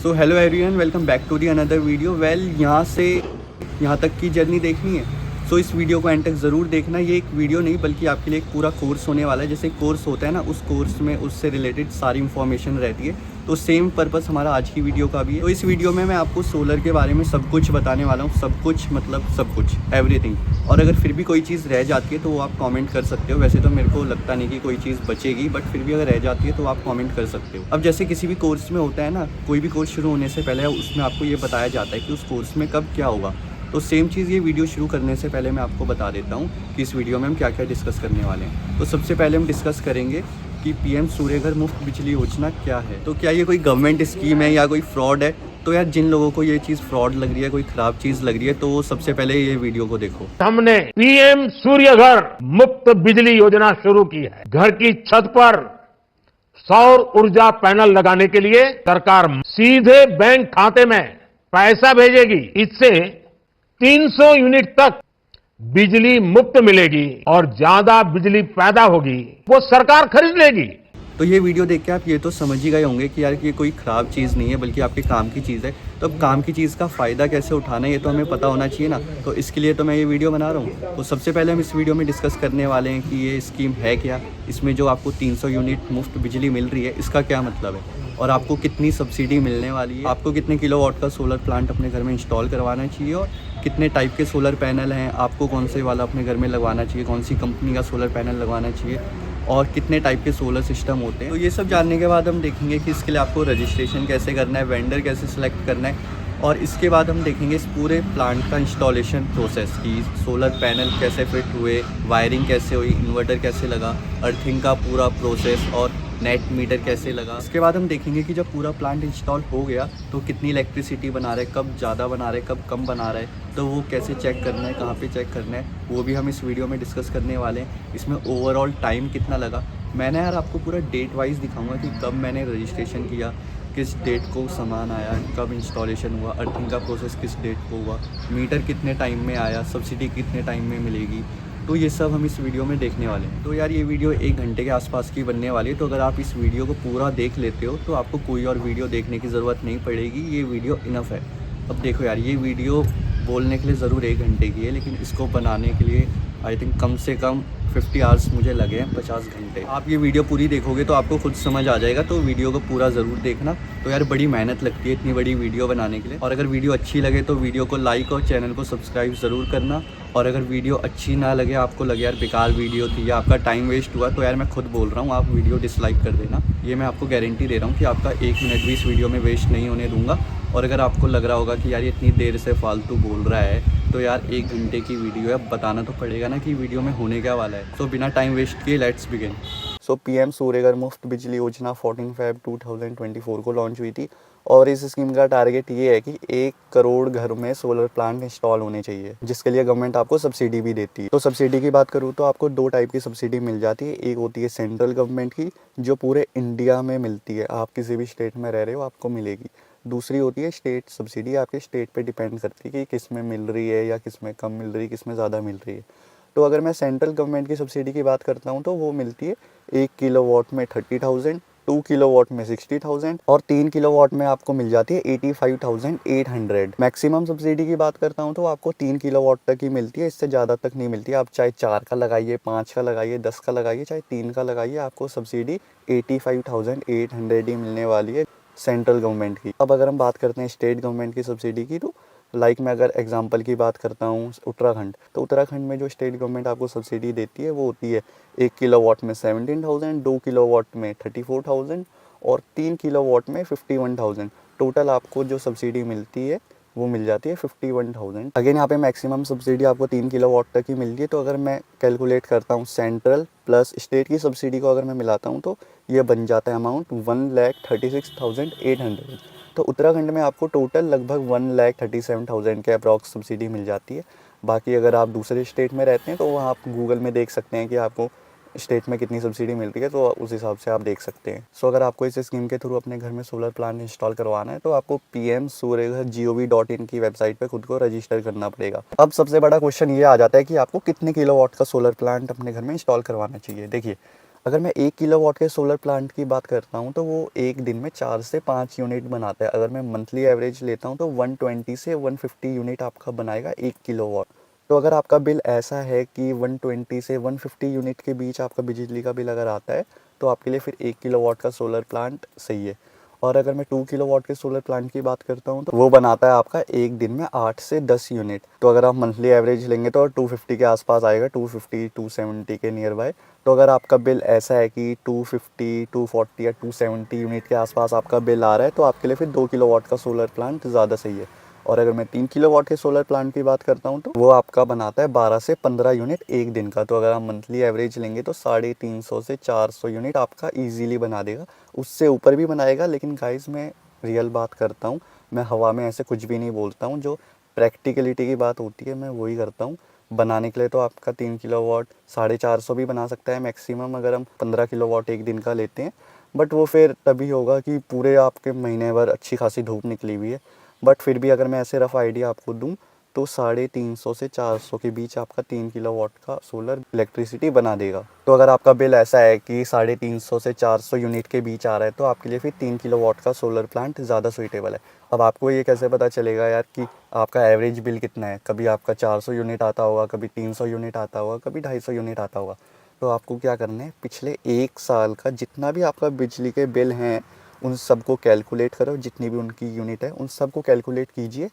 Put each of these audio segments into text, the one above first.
So hello everyone, welcome back to the another video. यहाँ से यहाँ तक की जर्नी देखनी है। सो इस वीडियो को एंड तक ज़रूर देखना। ये एक वीडियो नहीं बल्कि आपके लिए एक पूरा कोर्स होने वाला है। जैसे कोर्स होता है ना, उस कोर्स में उससे रिलेटेड सारी इन्फॉर्मेशन रहती है। तो सेम पर्पस हमारा आज की वीडियो का भी है। तो इस वीडियो में मैं आपको सोलर के बारे में सब कुछ बताने वाला हूँ। सब कुछ मतलब सब कुछ, एवरीथिंग। और अगर फिर भी कोई चीज़ रह जाती है तो वो आप कमेंट कर सकते हो। वैसे तो मेरे को लगता नहीं कि कोई चीज़ बचेगी, बट फिर भी अगर रह जाती है तो आप कमेंट कर सकते हो। अब जैसे किसी भी कोर्स में होता है ना, कोई भी कोर्स शुरू होने से पहले उसमें आपको ये बताया जाता है कि उस कोर्स में कब क्या होगा। तो सेम चीज़ ये वीडियो शुरू करने से पहले मैं आपको बता देता हूँ कि इस वीडियो में हम क्या क्या डिस्कस करने वाले हैं। तो सबसे पहले हम डिस्कस करेंगे कि पीएम सूर्यघर मुफ्त बिजली योजना क्या है। तो क्या ये कोई गवर्नमेंट स्कीम है या कोई फ्रॉड है? तो यार, जिन लोगों को ये चीज़ फ्रॉड लग रही है, कोई ख़राब चीज़ लग रही है, तो वो सबसे पहले ये वीडियो को देखो। हमने पीएम सूर्यघर मुफ्त बिजली योजना शुरू की है। घर की छत पर सौर ऊर्जा पैनल लगाने के लिए सरकार सीधे बैंक खाते में पैसा भेजेगी। इससे 300 यूनिट तक बिजली मुफ्त मिलेगी और ज्यादा बिजली पैदा होगी वो सरकार खरीद लेगी। तो ये वीडियो देख के आप ये तो समझ ही गए होंगे कि यार ये कोई ख़राब चीज़ नहीं है, बल्कि आपके काम की चीज़ है। तो अब काम की चीज़ का फ़ायदा कैसे उठाना है ये तो हमें पता होना चाहिए ना। तो इसके लिए तो मैं ये वीडियो बना रहा हूँ। तो सबसे पहले हम इस वीडियो में डिस्कस करने वाले हैं कि ये स्कीम है क्या, इसमें जो आपको 300 यूनिट मुफ्त बिजली मिल रही है इसका क्या मतलब है, और आपको कितनी सब्सिडी मिलने वाली है, आपको कितने किलोवाट का सोलर प्लांट अपने घर में इंस्टॉल करवाना चाहिए, और कितने टाइप के सोलर पैनल हैं, आपको कौन से वाला अपने घर में लगवाना चाहिए, कौन सी कंपनी का सोलर पैनल लगवाना चाहिए, और कितने टाइप के सोलर सिस्टम होते हैं। तो ये सब जानने के बाद हम देखेंगे कि इसके लिए आपको रजिस्ट्रेशन कैसे करना है, वेंडर कैसे सिलेक्ट करना है, और इसके बाद हम देखेंगे इस पूरे प्लांट का इंस्टॉलेशन प्रोसेस की सोलर पैनल कैसे फिट हुए, वायरिंग कैसे हुई, इन्वर्टर कैसे लगा, अर्थिंग का पूरा प्रोसेस, और नेट मीटर कैसे लगा। इसके बाद हम देखेंगे कि जब पूरा प्लांट इंस्टॉल हो गया तो कितनी इलेक्ट्रिसिटी बना रहा है, कब ज़्यादा बना रहा है, कब कम बना रहा है, तो वो कैसे चेक करना है, कहाँ पे चेक करना है, वो भी हम इस वीडियो में डिस्कस करने वाले हैं। इसमें ओवरऑल टाइम कितना लगा, मैंने यार आपको पूरा डेट वाइज दिखाऊंगा कि कब मैंने रजिस्ट्रेशन किया, किस डेट को सामान आया, कब इंस्टॉलेशन हुआ, अर्थिंग का प्रोसेस किस डेट को हुआ, मीटर कितने टाइम में आया, सब्सिडी कितने टाइम में मिलेगी। तो ये सब हम इस वीडियो में देखने वाले हैं। तो यार, ये वीडियो 1 घंटे के आसपास की बनने वाली है। तो अगर आप इस वीडियो को पूरा देख लेते हो तो आपको कोई और वीडियो देखने की ज़रूरत नहीं पड़ेगी, ये वीडियो इनफ है। अब देखो यार, ये वीडियो बोलने के लिए ज़रूर 1 घंटे की है, लेकिन इसको बनाने के लिए आई थिंक कम से कम 50 आवर्स मुझे लगे हैं, 50 घंटे। आप ये वीडियो पूरी देखोगे तो आपको खुद समझ आ जाएगा, तो वीडियो को पूरा ज़रूर देखना। तो यार, बड़ी मेहनत लगती है इतनी बड़ी वीडियो बनाने के लिए। और अगर वीडियो अच्छी लगे तो वीडियो को लाइक और चैनल को सब्सक्राइब ज़रूर करना। और अगर वीडियो अच्छी ना लगे, आपको लगे यार बेकार वीडियो थी या आपका टाइम वेस्ट हुआ, तो यार मैं खुद बोल रहा हूँ, आप वीडियो डिसलाइक कर देना। ये मैं आपको गारंटी दे रहा हूँ कि आपका 1 मिनट भी इस वीडियो में वेस्ट नहीं होने दूंगा। और अगर आपको लग रहा होगा कि यार ये इतनी देर से फालतू बोल रहा है, तो यार 1 घंटे की वीडियो है, अब बताना तो पड़ेगा ना कि वीडियो में होने क्या वाला है। तो बिना टाइम वेस्ट किए let's begin. So PM Surya Ghar मुफ्त बिजली योजना 14 फ़रवरी 2024 को लॉन्च हुई थी। और इस स्कीम का टारगेट ये है कि 1 करोड़ घर में सोलर प्लांट इंस्टॉल होने चाहिए, जिसके लिए गवर्नमेंट आपको सब्सिडी भी देती है। तो सब्सिडी की बात करूँ तो आपको 2 टाइप की सब्सिडी मिल जाती है। एक होती है सेंट्रल गवर्नमेंट की, जो पूरे इंडिया में मिलती है, आप किसी भी स्टेट में रह रहे हो आपको मिलेगी। दूसरी होती है स्टेट सब्सिडी, आपके स्टेट पे डिपेंड करती है कि किस में मिल रही है या किस में कम मिल रही है, किस में ज़्यादा मिल रही है। तो अगर मैं सेंट्रल गवर्नमेंट की सब्सिडी की बात करता हूँ तो वो मिलती है 1 किलोवाट में 30,000, 2 किलोवाट में 60,000, और 3 किलोवाट में आपको मिल जाती है 85,800। मैक्सिमम सब्सिडी की बात करता हूँ तो आपको 3 किलोवाट तक ही मिलती है, इससे ज़्यादा तक नहीं मिलती है। आप चाहे 4 का लगाइए, 5 का लगाइए, 10 का लगाइए, चाहे 3 का लगाइए, आपको सब्सिडी 85,800 ही मिलने वाली है सेंट्रल गवर्नमेंट की। अब अगर हम बात करते हैं स्टेट गवर्नमेंट की सब्सिडी की, तो मैं अगर एग्जांपल की बात करता हूँ उत्तराखंड, तो उत्तराखंड में जो स्टेट गवर्नमेंट आपको सब्सिडी देती है वो होती है 1 किलोवाट में 17,000, 2 किलोवाट में 34,000, और 3 किलोवाट में 51,000। टोटल आपको जो सब्सिडी मिलती है वो मिल जाती है 51,000। अगेन यहाँ पे मैक्सिमम सब्सिडी आपको 3 किलोवाट तक ही मिलती है। तो अगर मैं कैलकुलेट करता हूँ सेंट्रल प्लस स्टेट की सब्सिडी को अगर मैं मिलाता हूँ तो ये बन जाता है अमाउंट 1,36,800। तो उत्तराखंड में आपको टोटल लगभग 1,37,000 के अप्रॉक्स सब्सिडी मिल जाती है। बाकी अगर आप दूसरे स्टेट में रहते हैं तो वहाँ आप गूगल में देख सकते हैं कि आपको स्टेट में कितनी सब्सिडी मिल रही है, तो उस हिसाब से आप देख सकते हैं। सो अगर आपको इस स्कीम के थ्रू अपने घर में सोलर प्लांट इंस्टॉल करवाना है तो आपको pmsuryaghar.gov.in की वेबसाइट पे खुद को रजिस्टर करना पड़ेगा। अब सबसे बड़ा क्वेश्चन ये आ जाता है कि आपको कितने किलोवाट का सोलर प्लांट अपने घर में इंस्टॉल करवाना चाहिए। देखिए, अगर मैं 1 किलोवाट के सोलर प्लांट की बात करता हूँ तो वो एक दिन में 4 से 5 यूनिट बनाता है। अगर मैं मंथली एवरेज लेता हूँ तो 120 से 150 यूनिट आपका बनाएगा 1 किलोवाट। तो अगर आपका बिल ऐसा है कि 120 से 150 यूनिट के बीच आपका बिजली का बिल अगर आता है तो आपके लिए फिर 1 किलोवाट का सोलर प्लांट सही है। और अगर मैं 2 किलोवाट के सोलर प्लांट की बात करता हूँ तो वो बनाता है आपका एक दिन में 8 से 10 यूनिट। तो अगर आप मंथली एवरेज लेंगे तो 250 के आसपास आएगा, 250 270 के नियर बाय। तो अगर आपका बिल ऐसा है कि 250 240 या 270 यूनिट के आसपास आपका बिल आ रहा है तो आपके लिए फिर 2 किलोवाट का सोलर प्लांट ज़्यादा सही है। और अगर मैं 3 किलोवाट के सोलर प्लांट की बात करता हूँ तो वो आपका बनाता है 12 से 15 यूनिट एक दिन का। तो अगर आप मंथली एवरेज लेंगे तो 350 से 400 यूनिट आपका ईजिली बना देगा। उससे ऊपर भी बनाएगा, लेकिन गाइस मैं रियल बात करता हूँ, मैं हवा में ऐसे कुछ भी नहीं बोलता हूँ। जो प्रैक्टिकलिटी की बात होती है मैं वही करता हूँ। बनाने के लिए तो आपका 3 किलोवाट 450 भी बना सकता है मैक्सिमम, अगर हम 15 किलोवाट एक दिन का लेते हैं। बट वो फिर तभी होगा कि पूरे आपके महीने भर अच्छी खासी धूप निकली हुई है। बट फिर भी अगर मैं ऐसे रफ आइडिया आपको दूं तो 350 से 400 के बीच आपका 3 किलोवाट का सोलर इलेक्ट्रिसिटी बना देगा। तो अगर आपका बिल ऐसा है कि 350 से 400 यूनिट के बीच आ रहा है तो आपके लिए फिर 3 किलोवाट का सोलर प्लांट ज़्यादा सुइटेबल है। अब आपको ये कैसे पता चलेगा यार कि आपका एवरेज बिल कितना है? कभी आपका 400 यूनिट आता होगा, कभी 300 यूनिट आता होगा, कभी 250 यूनिट आता होगा। तो आपको क्या करना है, पिछले 1 साल का जितना भी आपका बिजली के बिल हैं उन सबको कैलकुलेट करो, जितनी भी उनकी यूनिट है उन सबको कैलकुलेट कीजिए,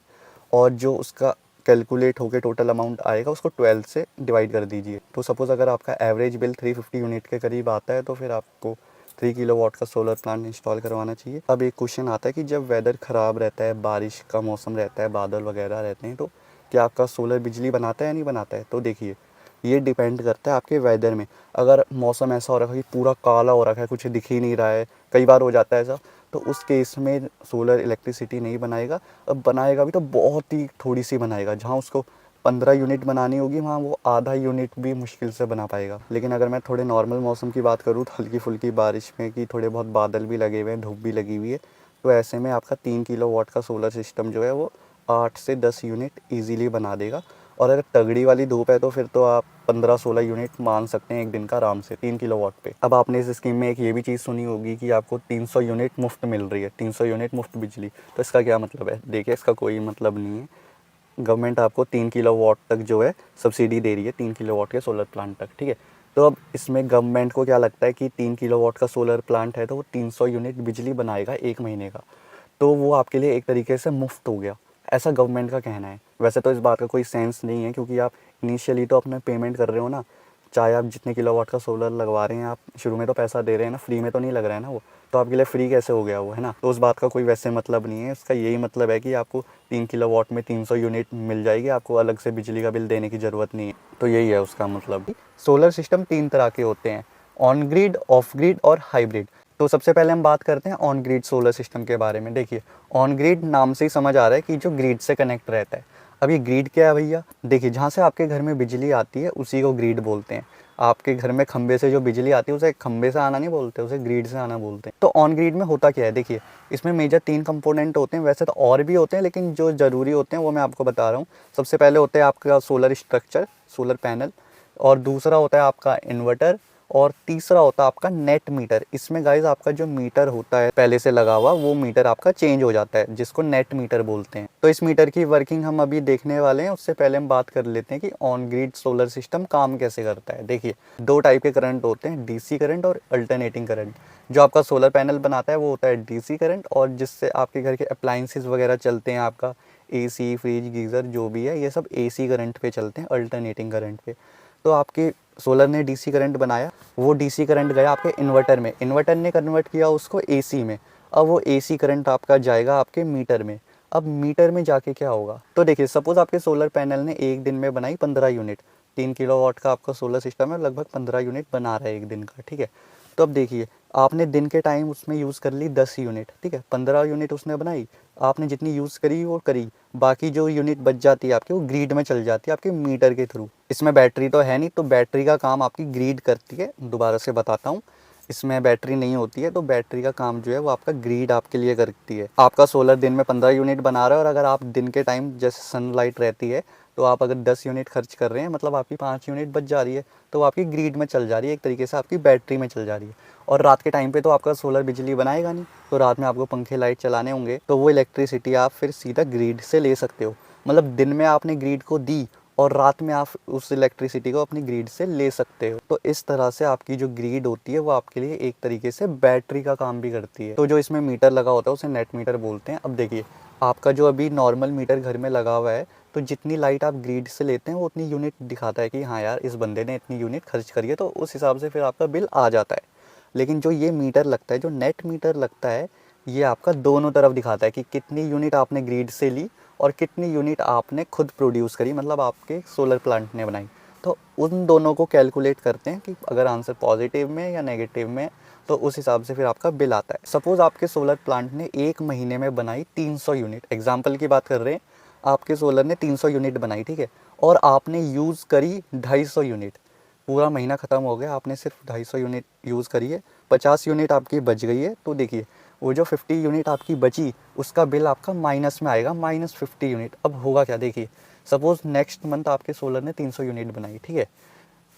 और जो उसका कैलकुलेट होकर टोटल अमाउंट आएगा उसको 12 से डिवाइड कर दीजिए। तो सपोज़ अगर आपका एवरेज बिल 350 यूनिट के करीब आता है तो फिर आपको 3 किलोवाट का सोलर प्लांट इंस्टॉल करवाना चाहिए। अब एक क्वेश्चन आता है कि जब वेदर ख़राब रहता है, बारिश का मौसम रहता है, बादल वगैरह रहते हैं, तो क्या आपका सोलर बिजली बनाता है या नहीं बनाता है? तो देखिए, ये डिपेंड करता है आपके वेदर में। अगर मौसम ऐसा हो रखा है कि पूरा काला हो रखा है, कुछ दिख ही नहीं रहा है, कई बार हो जाता है ऐसा, तो उस केस में सोलर इलेक्ट्रिसिटी नहीं बनाएगा। अब बनाएगा भी तो बहुत ही थोड़ी सी बनाएगा। जहाँ उसको 15 यूनिट बनानी होगी वहाँ वो आधा यूनिट भी मुश्किल से बना पाएगा। लेकिन अगर मैं थोड़े नॉर्मल मौसम की बात करूँ तो हल्की फुल्की बारिश में कि थोड़े बहुत बादल भी लगे हुए हैं, धूप भी लगी हुई है, तो ऐसे में आपका 3 किलोवाट का सोलर सिस्टम जो है वो 8 से 10 यूनिट ईजिली बना देगा। और अगर तगड़ी वाली धूप है तो फिर तो आप 15-16 यूनिट मान सकते हैं एक दिन का आराम से 3 किलोवाट पे। अब आपने इस स्कीम में एक ये भी चीज़ सुनी होगी कि आपको 300 यूनिट मुफ्त मिल रही है, 300 यूनिट मुफ्त बिजली। तो इसका क्या मतलब है? देखिए, इसका कोई मतलब नहीं है। गवर्नमेंट आपको 3 किलोवाट तक जो है सब्सिडी दे रही है, 3 किलोवाट के सोलर प्लांट तक, ठीक है। तो अब इसमें गवर्नमेंट को क्या लगता है कि 3 किलोवाट का सोलर प्लांट है तो वो 300 यूनिट बिजली बनाएगा एक महीने का, तो वो आपके लिए एक तरीके से मुफ्त हो गया, ऐसा गवर्नमेंट का कहना है। वैसे तो इस बात का कोई सेंस नहीं है, क्योंकि आप इनिशियली तो अपना पेमेंट कर रहे हो ना, चाहे आप जितने किलोवाट का सोलर लगवा रहे हैं आप शुरू में तो पैसा दे रहे हैं ना, फ्री में तो नहीं लग रहा है ना वो, तो आपके लिए फ्री कैसे हो गया वो, है ना। तो उस बात का कोई वैसे मतलब नहीं है, उसका यही मतलब है कि आपको 3 किलोवाट में 300 यूनिट मिल जाएगी, आपको अलग से बिजली का बिल देने की ज़रूरत नहीं है। तो यही है उसका मतलब। सोलर सिस्टम 3 तरह के होते हैं, ऑन ग्रिड, ऑफ ग्रिड और हाइब्रिड। तो सबसे पहले हम बात करते हैं ऑन ग्रिड सोलर सिस्टम के बारे में। देखिए, ऑन ग्रिड नाम से ही समझ आ रहा है कि जो ग्रिड से कनेक्ट रहता है। अब ये ग्रिड क्या है भैया? देखिए, जहाँ से आपके घर में बिजली आती है उसी को ग्रिड बोलते हैं। आपके घर में खंबे से जो बिजली आती है उसे खंबे से आना नहीं बोलते, उसे ग्रिड से आना बोलते हैं। तो ऑन ग्रिड में होता क्या है, देखिए, इसमें मेजर 3 कंपोनेंट होते हैं। वैसे तो और भी होते हैं, लेकिन जो ज़रूरी होते हैं वो मैं आपको बता रहा हूँ। सबसे पहले होता है आपका सोलर स्ट्रक्चर, सोलर पैनल, और दूसरा होता है आपका इन्वर्टर, और तीसरा होता है आपका नेट मीटर। इसमें गाइज आपका जो मीटर होता है पहले से लगा हुआ, वो मीटर आपका चेंज हो जाता है, जिसको नेट मीटर बोलते हैं। तो इस मीटर की वर्किंग हम अभी देखने वाले हैं। उससे पहले हम बात कर लेते हैं कि ऑन ग्रिड सोलर सिस्टम काम कैसे करता है। देखिए, 2 टाइप के करंट होते हैं, डीसी करंट और अल्टरनेटिंग करंट। जो आपका सोलर पैनल बनाता है वो होता है डीसी करंट, और जिससे आपके घर के अप्लाइंसेस वगैरह चलते हैं, आपका एसी, फ्रिज, गीज़र जो भी है, ये सब एसी करंट पे चलते हैं, अल्टरनेटिंग करंट पे। तो आपके सोलर ने डीसी करंट बनाया, वो डीसी करंट गया आपके इन्वर्टर में, इन्वर्टर ने कन्वर्ट किया उसको एसी में। अब वो एसी करंट आपका जाएगा आपके मीटर में। अब मीटर में जाके क्या होगा, तो देखिए, सपोज़ आपके सोलर पैनल ने एक दिन में बनाई 15 यूनिट, 3 किलोवाट का आपका सोलर सिस्टम है, लगभग 15 यूनिट बना रहा है एक दिन का, ठीक है। तो अब देखिए, आपने दिन के टाइम उसमें यूज़ कर ली 10 यूनिट, ठीक है, 15 यूनिट उसने बनाई, आपने जितनी यूज़ करी वो करी, बाकी जो यूनिट बच जाती है आपकी वो ग्रिड में चल जाती है आपके मीटर के थ्रू। इसमें बैटरी तो है नहीं, तो बैटरी का काम आपकी ग्रिड करती है। दोबारा से बताता हूँ, इसमें बैटरी नहीं होती है, तो बैटरी का काम जो है वो आपका ग्रिड आपके लिए करती है। आपका सोलर दिन में 15 यूनिट बना रहा है, और अगर आप दिन के टाइम जैसे सनलाइट रहती है तो आप अगर 10 यूनिट खर्च कर रहे हैं, मतलब आपकी 5 यूनिट बच जा रही है, तो वो आपकी ग्रिड में चल जा रही है, एक तरीके से आपकी बैटरी में चल जा रही है। और रात के टाइम पे तो आपका सोलर बिजली बनाएगा नहीं, तो रात में आपको पंखे लाइट चलाने होंगे, तो वो इलेक्ट्रिसिटी आप फिर सीधा ग्रिड से ले सकते हो। मतलब दिन में आपने ग्रिड को दी और रात में आप उस इलेक्ट्रिसिटी को अपनी ग्रिड से ले सकते हो। तो इस तरह से आपकी जो ग्रिड होती है वो आपके लिए एक तरीके से बैटरी का काम भी करती है। तो जो इसमें मीटर लगा होता है उसे नेट मीटर बोलते हैं। अब देखिए, आपका जो अभी नॉर्मल मीटर घर में लगा हुआ है, तो जितनी लाइट आप ग्रिड से लेते हैं वो उतनी यूनिट दिखाता है कि हाँ यार, इस बंदे ने इतनी यूनिट खर्च करी है, तो उस हिसाब से फिर आपका बिल आ जाता है। लेकिन जो ये मीटर लगता है, जो नेट मीटर लगता है, ये आपका दोनों तरफ दिखाता है कि कितनी यूनिट आपने ग्रिड से ली और कितनी यूनिट आपने खुद प्रोड्यूस करी, मतलब आपके सोलर प्लांट ने बनाई। तो उन दोनों को कैलकुलेट करते हैं कि अगर आंसर पॉजिटिव में या नेगेटिव में, तो उस हिसाब से फिर आपका बिल आता है। सपोज़ आपके सोलर प्लांट ने एक महीने में बनाई 300 यूनिट, एग्जाम्पल की बात कर रहे हैं, आपके सोलर ने 300 यूनिट बनाई, ठीक है, और आपने यूज़ करी 250 यूनिट। पूरा महीना ख़त्म हो गया, आपने सिर्फ 250 यूनिट यूज़ करी है, 50 यूनिट आपकी बच गई है। तो देखिए, वो जो 50 यूनिट आपकी बची, उसका बिल आपका माइनस में आएगा, -50 यूनिट। अब होगा क्या, देखिए, सपोज़ नेक्स्ट मंथ आपके सोलर ने 300 यूनिट बनाई, ठीक है,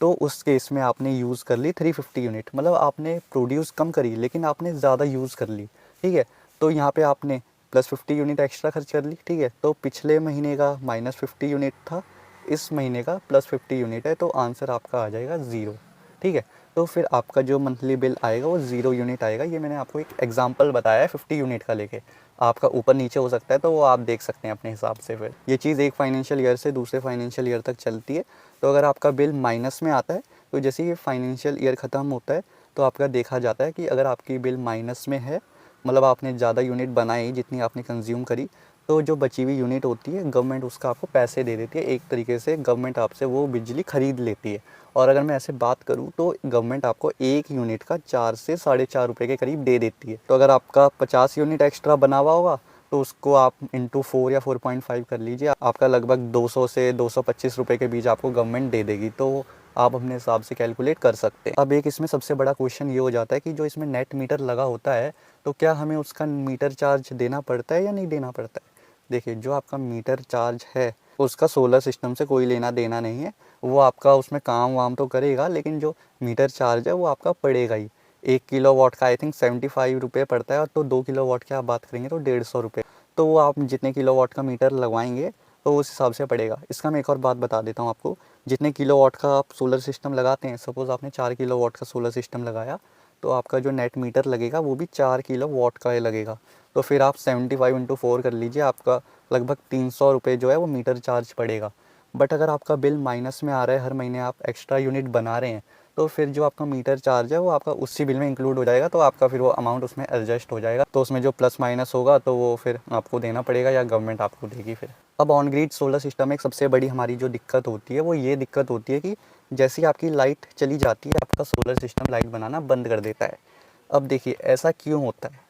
तो उस केस में आपने यूज़ कर ली 350 यूनिट, मतलब आपने प्रोड्यूस कम करी लेकिन आपने ज़्यादा यूज़ कर ली, ठीक है। तो यहाँ पे आपने +50 यूनिट एक्स्ट्रा खर्च कर ली, ठीक है। तो पिछले महीने का -50 यूनिट था, इस महीने का +50 यूनिट है, तो आंसर आपका आ जाएगा 0, ठीक है। तो फिर आपका जो मंथली बिल आएगा वो 0 यूनिट आएगा। ये मैंने आपको एक एग्जांपल बताया है 50 यूनिट का लेके, आपका ऊपर नीचे हो सकता है, तो वो आप देख सकते हैं अपने हिसाब से। फिर ये चीज़ एक फाइनेंशियल ईयर से दूसरे फाइनेंशियल ईयर तक चलती है। तो अगर आपका बिल माइनस में आता है, तो जैसे ये फाइनेंशियल ईयर ख़त्म होता है, तो आपका देखा जाता है कि अगर आपकी बिल माइनस में है, मतलब आपने ज़्यादा यूनिट बनाई जितनी आपने कंज्यूम करी, तो जो बची हुई यूनिट होती है गवर्नमेंट उसका आपको पैसे दे देती है। एक तरीके से गवर्नमेंट आपसे वो बिजली ख़रीद लेती है। और अगर मैं ऐसे बात करूँ तो गवर्नमेंट आपको एक यूनिट का 4 से ₹4.5 के करीब दे देती है। तो अगर आपका 50 यूनिट एक्स्ट्रा बना हुआ होगा, तो उसको आप इंटू 4 या 4.5 कर लीजिए, आपका लगभग 200 से ₹225 के बीच आपको गवर्नमेंट दे देगी। तो आप अपने हिसाब से कैलकुलेट कर सकते हैं। अब एक इसमें सबसे बड़ा क्वेश्चन ये हो जाता है कि जो इसमें नेट मीटर लगा होता है, तो क्या हमें उसका मीटर चार्ज देना पड़ता है या नहीं देना पड़ता है। देखिए, जो आपका मीटर चार्ज है उसका सोलर सिस्टम से कोई लेना देना नहीं है, वो आपका उसमें काम वाम तो करेगा, लेकिन जो मीटर चार्ज है वो आपका पड़ेगा ही। 1 किलोवाट का आई थिंक 75 रुपये पड़ता है, और तो 2 किलोवाट की आप बात करेंगे तो 150 रुपये। तो वो आप जितने किलोवाट का मीटर लगवाएंगे तो उस हिसाब से पड़ेगा। इसका मैं एक और बात बता देता हूँ आपको, जितने किलोवाट का आप सोलर सिस्टम लगाते हैं, सपोज़ आपने 4 किलोवाट का सोलर सिस्टम लगाया, तो आपका जो नेट मीटर लगेगा वो भी 4 किलोवाट का ही लगेगा। तो फिर आप 75 इंटू 4 कर लीजिए, आपका लगभग 300 रुपये जो है वो मीटर चार्ज पड़ेगा। बट अगर आपका बिल माइनस में आ रहा है, हर महीने आप एक्स्ट्रा यूनिट बना रहे हैं, तो फिर जो आपका मीटर चार्ज है वो आपका उसी बिल में इंक्लूड हो जाएगा, तो आपका फिर वो अमाउंट उसमें एडजस्ट हो जाएगा। तो उसमें जो प्लस माइनस होगा तो वो फिर आपको देना पड़ेगा या गवर्नमेंट आपको देगी फिर। अब ऑन ग्रिड सोलर सिस्टम में एक सबसे बड़ी हमारी जो दिक्कत होती है वो ये दिक्कत होती है कि जैसे ही आपकी लाइट चली जाती है, आपका सोलर सिस्टम लाइट बनाना बंद कर देता है। अब देखिए, ऐसा क्यों होता है।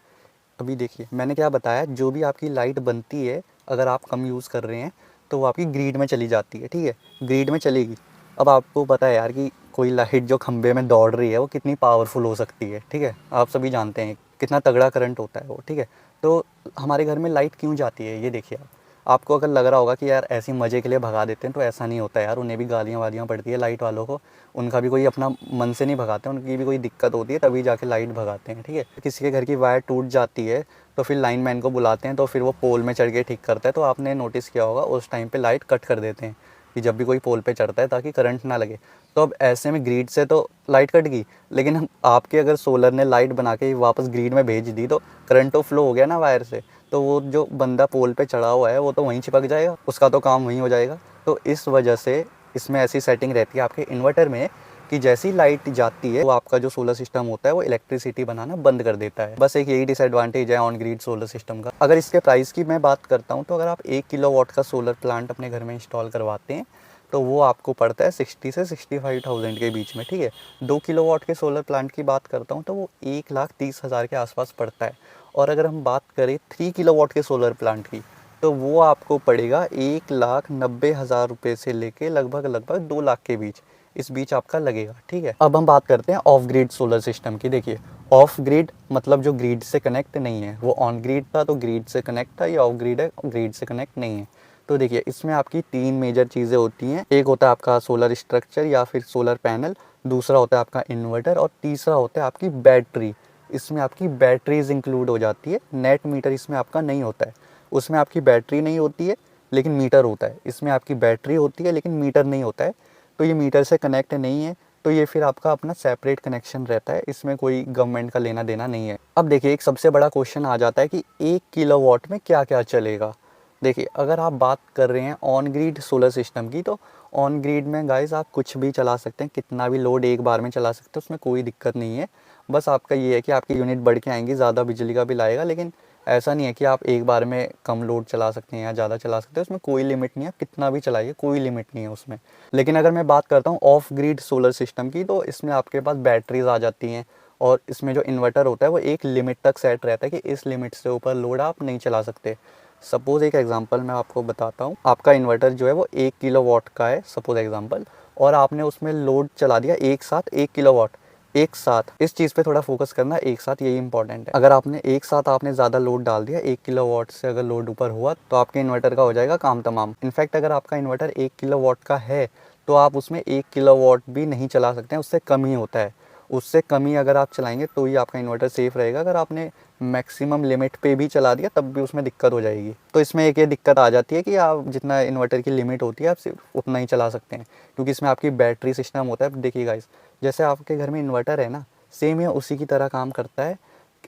अभी देखिए, मैंने क्या बताया, जो भी आपकी लाइट बनती है अगर आप कम यूज़ कर रहे हैं तो वो आपकी ग्रिड में चली जाती है, ठीक है, ग्रिड में चलेगी। अब आपको पता है यार कि कोई लाइट जो खंबे में दौड़ रही है वो कितनी पावरफुल हो सकती है, ठीक है, आप सभी जानते हैं कितना तगड़ा करंट होता है वो, ठीक है। तो हमारे घर में लाइट क्यों जाती है, ये देखिए आपको अगर लग रहा होगा कि यार ऐसे मज़े के लिए भगा देते हैं, तो ऐसा नहीं होता यार, उन्हें भी गालियाँ वालियाँ पड़ती है लाइट वालों को, उनका भी कोई अपना मन से नहीं भगाते, उनकी भी कोई दिक्कत होती है तभी जाके लाइट भगाते हैं, ठीक है। किसी के घर की वायर टूट जाती है तो फिर लाइन मैन को बुलाते हैं, तो फिर वो पोल में चढ़ के ठीक करता है। तो आपने नोटिस किया होगा उस टाइम पे लाइट कट कर देते हैं कि जब भी कोई पोल पे चढ़ता है ताकि करंट ना लगे। तो अब ऐसे में ग्रिड से तो लाइट कट गई, लेकिन हम आपके अगर सोलर ने लाइट बना के वापस ग्रिड में भेज दी तो करंट तो फ्लो हो गया ना वायर से, तो वो जो बंदा पोल पे चढ़ा हुआ है वो तो वहीं चिपक जाएगा, उसका तो काम वहीं हो जाएगा। तो इस वजह से इसमें ऐसी सेटिंग रहती है आपके इन्वर्टर में कि जैसी लाइट जाती है वो आपका जो सोलर सिस्टम होता है वो इलेक्ट्रिसिटी बनाना बंद कर देता है। बस एक यही डिसएडवांटेज है ऑन ग्रिड सोलर सिस्टम का। अगर इसके प्राइस की मैं बात करता हूँ, तो अगर आप 1 किलोवाट का सोलर प्लांट अपने घर में इंस्टॉल करवाते हैं तो वो आपको पड़ता है 60 से 65,000 के बीच में, ठीक है। 2 किलोवाट के सोलर प्लांट की बात करता हूँ तो वो 1,30,000 के आसपास पड़ता है। और अगर हम बात करें 3 किलोवाट के सोलर प्लांट की, तो वो आपको पड़ेगा 1,90,000 रुपये से लेके लगभग 2 लाख के बीच। इस बीच आपका लगेगा, ठीक है। अब हम बात करते हैं ऑफ ग्रिड सोलर सिस्टम की। देखिए ऑफ ग्रिड मतलब जो ग्रिड से कनेक्ट नहीं है, वो ऑन ग्रिड था तो ग्रिड से कनेक्ट था, ये ऑफ ग्रिड है ग्रिड से कनेक्ट नहीं है। तो देखिए इसमें आपकी 3 मेजर चीज़ें होती हैं। एक होता है आपका सोलर स्ट्रक्चर या फिर सोलर पैनल, दूसरा होता है आपका इन्वर्टर और तीसरा होता है आपकी बैटरी। इसमें आपकी बैटरीज इंक्लूड हो जाती है, नेट मीटर इसमें आपका नहीं होता है। उसमें आपकी बैटरी नहीं होती है लेकिन मीटर होता है, इसमें आपकी बैटरी होती है लेकिन मीटर नहीं होता है। तो ये मीटर से कनेक्ट नहीं है, तो ये फिर आपका अपना सेपरेट कनेक्शन रहता है, इसमें कोई गवर्नमेंट का लेना देना नहीं है। अब देखिए एक सबसे बड़ा क्वेश्चन आ जाता है कि 1 किलोवाट में क्या क्या चलेगा। देखिए अगर आप बात कर रहे हैं ऑन ग्रिड सोलर सिस्टम की, तो ऑन ग्रिड में गाइस आप कुछ भी चला सकते हैं, कितना भी लोड एक बार में चला सकते हैं, उसमें कोई दिक्कत नहीं है। बस आपका ये है कि आपकी यूनिट बढ़ के आएंगी, ज़्यादा बिजली का बिल आएगा, लेकिन ऐसा नहीं है कि आप एक बार में कम लोड चला सकते हैं या ज़्यादा चला सकते हैं, उसमें कोई लिमिट नहीं है, आप कितना भी चलाइए कोई लिमिट नहीं है उसमें। लेकिन अगर मैं बात करता हूँ ऑफ ग्रिड सोलर सिस्टम की, तो इसमें आपके पास बैटरीज आ जाती हैं और इसमें जो इन्वर्टर होता है वो एक लिमिट तक सेट रहता है कि इस लिमिट से ऊपर लोड आप नहीं चला सकते। सपोज़ एक एग्जांपल मैं आपको बताता हूँ, आपका इन्वर्टर जो है वो 1 किलोवाट का है सपोज़ एग्जांपल, और आपने उसमें लोड चला दिया एक साथ 1 किलोवाट, एक साथ। इस चीज़ पे थोड़ा फोकस करना, एक साथ, यही इंपॉर्टेंट है। अगर आपने एक साथ आपने ज़्यादा लोड डाल दिया, 1 किलोवाट से अगर लोड ऊपर हुआ तो आपके इन्वर्टर का हो जाएगा काम तमाम। इनफैक्ट अगर आपका इन्वर्टर 1 किलोवाट का है तो आप उसमें 1 किलोवाट भी नहीं चला सकते हैं, उससे कम ही होता है। उससे कम ही अगर आप चलाएंगे तो ही आपका इन्वर्टर सेफ़ रहेगा। अगर आपने मैक्सिमम लिमिट पे भी चला दिया तब भी उसमें दिक्कत हो जाएगी। तो इसमें एक ये दिक्कत आ जाती है कि आप जितना इन्वर्टर की लिमिट होती है आप सिर्फ उतना ही चला सकते हैं, क्योंकि इसमें आपकी बैटरी सिस्टम होता है। देखिए गाइस, जैसे आपके घर में इन्वर्टर है ना, सेम ये उसी की तरह काम करता है।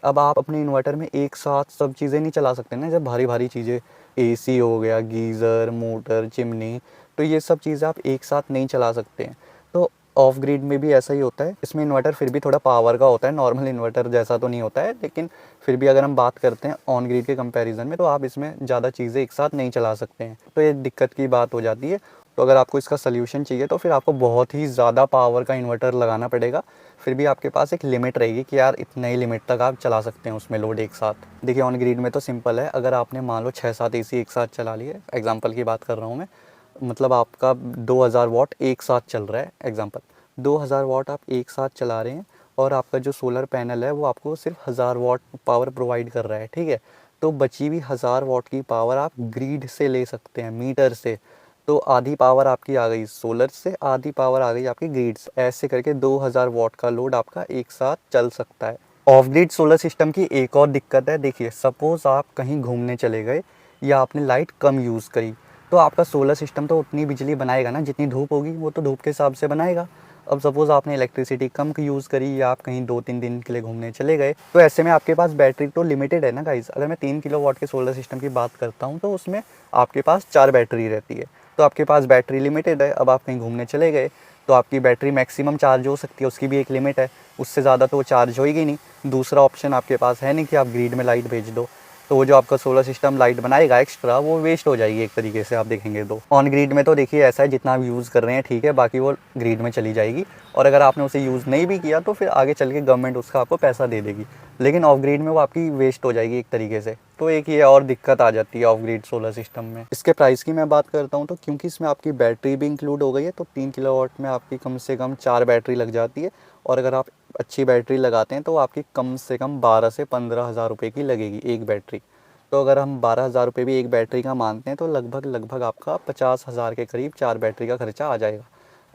अब आप अपने इन्वर्टर में एक साथ सब चीज़ें नहीं चला सकते ना, जब भारी भारी चीज़ें, एसी हो गया, गीज़र, मोटर, चिमनी, तो ये सब चीज़ें आप एक साथ नहीं चला सकते हैं। तो ऑफ ग्रिड में भी ऐसा ही होता है। इसमें इन्वर्टर फिर भी थोड़ा पावर का होता है, नॉर्मल इन्वर्टर जैसा तो नहीं होता है, लेकिन फिर भी अगर हम बात करते हैं ऑन ग्रिड के कंपैरिजन में, तो आप इसमें ज़्यादा चीज़ें एक साथ नहीं चला सकते हैं, तो ये दिक्कत की बात हो जाती है। तो अगर आपको इसका सल्यूशन चाहिए तो फिर आपको बहुत ही ज़्यादा पावर का इन्वर्टर लगाना पड़ेगा। फिर भी आपके पास एक लिमिट रहेगी कि यार इतने ही लिमिट तक आप चला सकते हैं उसमें लोड एक साथ। देखिए ऑन ग्रिड में तो सिंपल है, अगर आपने मान लो 6-7 एसी एक साथ चला लिए, एग्जांपल की बात कर रहा हूँ मैं, मतलब आपका 2000 वाट एक साथ चल रहा है, एग्जांपल 2000 वाट आप एक साथ चला रहे हैं और आपका जो सोलर पैनल है वो आपको सिर्फ 1000 वाट पावर प्रोवाइड कर रहा है, ठीक है। तो बची हुई 1000 वाट की पावर आप ग्रिड से ले सकते हैं, मीटर से। तो आधी पावर आपकी आ गई सोलर से, आधी पावर आ गई आपकी ग्रिड से, ऐसे करके 2000 वाट का लोड आपका एक साथ चल सकता है। ऑफ ग्रिड सोलर सिस्टम की एक और दिक्कत है, देखिए सपोज़ आप कहीं घूमने चले गए या आपने लाइट कम यूज़ करी, तो आपका सोलर सिस्टम तो उतनी बिजली बनाएगा ना, जितनी धूप होगी वो तो धूप के हिसाब से बनाएगा। अब सपोज़ आपने इलेक्ट्रिसिटी कम यूज़ करी या आप कहीं 2-3 दिन के लिए घूमने चले गए, तो ऐसे में आपके पास बैटरी तो लिमिटेड है ना गाइज़। अगर मैं 3 किलोवाट के सोलर सिस्टम की बात करता हूँ तो उसमें आपके पास 4 बैटरी रहती है, तो आपके पास बैटरी लिमिटेड है। अब आप कहीं घूमने चले गए तो आपकी बैटरी मैक्सिमम चार्ज हो सकती है, उसकी भी एक लिमिट है, उससे ज़्यादा तो वो चार्ज होएगी नहीं। दूसरा ऑप्शन आपके पास है नहीं कि आप ग्रिड में लाइट भेज दो, तो वो जो आपका सोलर सिस्टम लाइट बनाएगा एक्स्ट्रा, वो वेस्ट हो जाएगी एक तरीके से आप देखेंगे तो। ऑन ग्रिड में तो देखिए ऐसा है, जितना आप यूज़ कर रहे हैं ठीक है, बाकी वो ग्रिड में चली जाएगी, और अगर आपने उसे यूज़ नहीं भी किया तो फिर आगे चल के गवर्नमेंट उसका आपको पैसा दे देगी, लेकिन ऑफ ग्रिड में वो आपकी वेस्ट हो जाएगी एक तरीके से। तो एक ये और दिक्कत आ जाती है ऑफ ग्रिड सोलर सिस्टम में। इसके प्राइस की मैं बात करता हूँ तो क्योंकि इसमें आपकी बैटरी भी इंक्लूड हो गई है, तो 3 किलोवाट में आपकी कम से कम 4 बैटरी लग जाती है, और अगर आप अच्छी बैटरी लगाते हैं तो आपकी कम से कम 12 से 15 हज़ार रुपये की लगेगी एक बैटरी। तो अगर हम 12,000 रुपये भी एक बैटरी का मानते हैं तो लगभग आपका 50,000 के करीब 4 बैटरी का खर्चा आ जाएगा।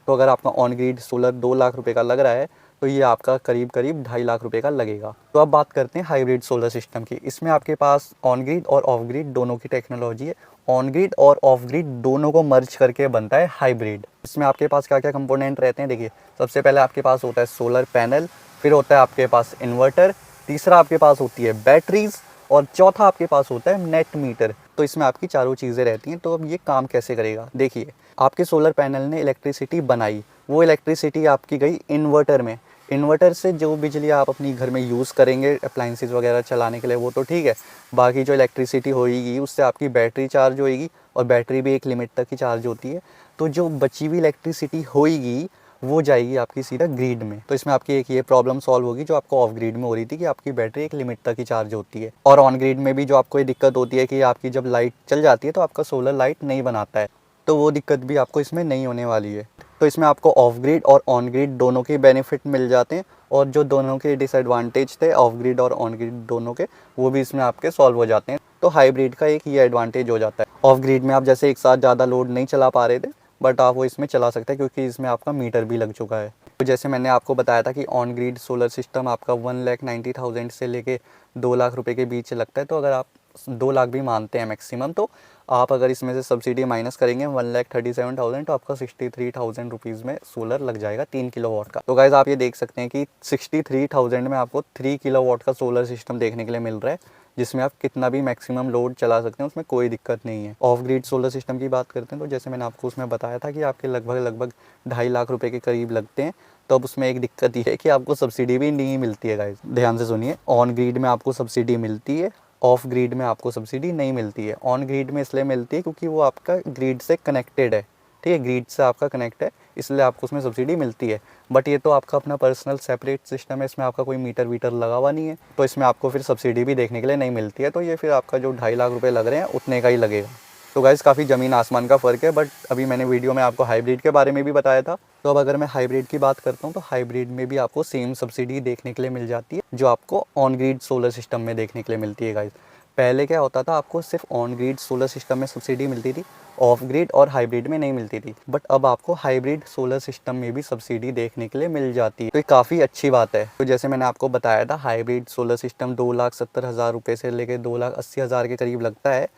तो अगर आपका ऑन ग्रिड सोलर 2 लाख रुपए का लग रहा है तो ये आपका करीब 2.5 लाख रुपए का लगेगा। तो अब बात करते हैं हाइब्रिड सोलर सिस्टम की। इसमें आपके पास ऑन ग्रिड और ऑफ ग्रिड दोनों की टेक्नोलॉजी है। ऑन ग्रिड और ऑफ ग्रिड दोनों को मर्ज करके बनता है हाइब्रिड। इसमें आपके पास क्या क्या कंपोनेंट रहते हैं, देखिए सबसे पहले आपके पास होता है सोलर पैनल, फिर होता है आपके पास इन्वर्टर, तीसरा आपके पास होती है बैटरीज, और चौथा आपके पास होता है नेट मीटर। तो इसमें आपकी चारों चीज़ें रहती हैं। तो अब ये काम कैसे करेगा, देखिए आपके सोलर पैनल ने इलेक्ट्रिसिटी बनाई, वो इलेक्ट्रिसिटी आपकी गई इन्वर्टर में। इन्वर्टर से जो बिजली आप अपनी घर में यूज़ करेंगे अप्लाइंसेस वगैरह चलाने के लिए वो तो ठीक है, बाकी जो इलेक्ट्रिसिटी होगी उससे आपकी बैटरी चार्ज होएगी, और बैटरी भी एक लिमिट तक ही चार्ज होती है। तो जो बची हुई इलेक्ट्रिसिटी होएगी वो जाएगी आपकी सीधा ग्रिड में। तो इसमें आपकी एक ये प्रॉब्लम सॉल्व होगी जो आपको ऑफ ग्रिड में हो रही थी कि आपकी बैटरी एक लिमिट तक ही चार्ज होती है। और ऑन ग्रिड में भी जो आपको ये दिक्कत होती है कि आपकी जब लाइट चल जाती है तो आपका सोलर लाइट नहीं बनाता है, तो वो दिक्कत भी आपको इसमें नहीं होने वाली है। तो इसमें आपको ऑफ ग्रिड और ऑन ग्रिड दोनों के बेनिफिट मिल जाते हैं, और जो दोनों के डिसएडवांटेज थे ऑफ ग्रिड और ऑन ग्रिड दोनों के, वो भी इसमें आपके सॉल्व हो जाते हैं। तो हाइब्रिड का एक ये एडवांटेज हो जाता है। ऑफ ग्रिड में आप जैसे एक साथ ज़्यादा लोड नहीं चला पा रहे थे, बट आप वो इसमें चला सकते हैं क्योंकि इसमें आपका मीटर भी लग चुका है। तो जैसे मैंने आपको बताया था कि ऑन ग्रिड सोलर सिस्टम आपका 1,90,000 से लेके 2 लाख रुपए के बीच लगता है। तो अगर आप 2 लाख भी मानते हैं मैक्सिमम, तो आप अगर इसमें से सब्सिडी माइनस करेंगे 1,37,000, तो आपका 63,000 रुपीज़ में सोलर लग जाएगा 3 किलोवाट का। तो गाइज आप ये देख सकते हैं कि 63,000 में आपको 3 किलोवाट का सोलर सिस्टम देखने के लिए मिल रहा है, जिसमें आप कितना भी मैक्सिमम लोड चला सकते हैं, उसमें कोई दिक्कत नहीं है। ऑफ ग्रिड सोलर सिस्टम की बात करते हैं तो जैसे मैंने आपको उसमें बताया था कि आपके लगभग 2.5 लाख रुपए के करीब लगते हैं। तो अब उसमें एक दिक्कत ये है कि आपको सब्सिडी भी नहीं मिलती है गाइज, ध्यान से सुनिए। ऑन ग्रिड में आपको सब्सिडी मिलती है, ऑफ ग्रिड में आपको सब्सिडी नहीं मिलती है। ऑन ग्रिड में इसलिए मिलती है क्योंकि वो आपका ग्रिड से कनेक्टेड है, ठीक है, ग्रिड से आपका कनेक्ट है, इसलिए आपको उसमें सब्सिडी मिलती है। बट ये तो आपका अपना पर्सनल सेपरेट सिस्टम है, इसमें आपका कोई मीटर वीटर लगा हुआ नहीं है, तो इसमें आपको फिर सब्सिडी भी देखने के लिए नहीं मिलती है। तो ये फिर आपका जो 2.5 लाख रुपए लग रहे हैं उतने का ही लगेगा। तो गाइस काफ़ी ज़मीन आसमान का फ़र्क है। बट अभी मैंने वीडियो में आपको हाइब्रिड के बारे में भी बताया था। तो अब अगर मैं हाइब्रिड की बात करता हूँ तो हाइब्रिड में भी आपको सेम सब्सिडी देखने के लिए मिल जाती है जो आपको ऑन ग्रिड सोलर सिस्टम में देखने के लिए मिलती है गाइस। पहले क्या होता था, आपको सिर्फ ऑन ग्रिड सोलर सिस्टम में सब्सिडी मिलती थी, ऑफ ग्रिड और हाइब्रिड में नहीं मिलती थी। बट अब आपको हाइब्रिड सोलर सिस्टम में भी सब्सिडी देखने के लिए मिल जाती है, तो ये काफ़ी अच्छी बात है। तो जैसे मैंने आपको बताया था, हाइब्रिड सोलर सिस्टम 2,70,000 रुपये से लेकर 2,80,000 के करीब लगता है।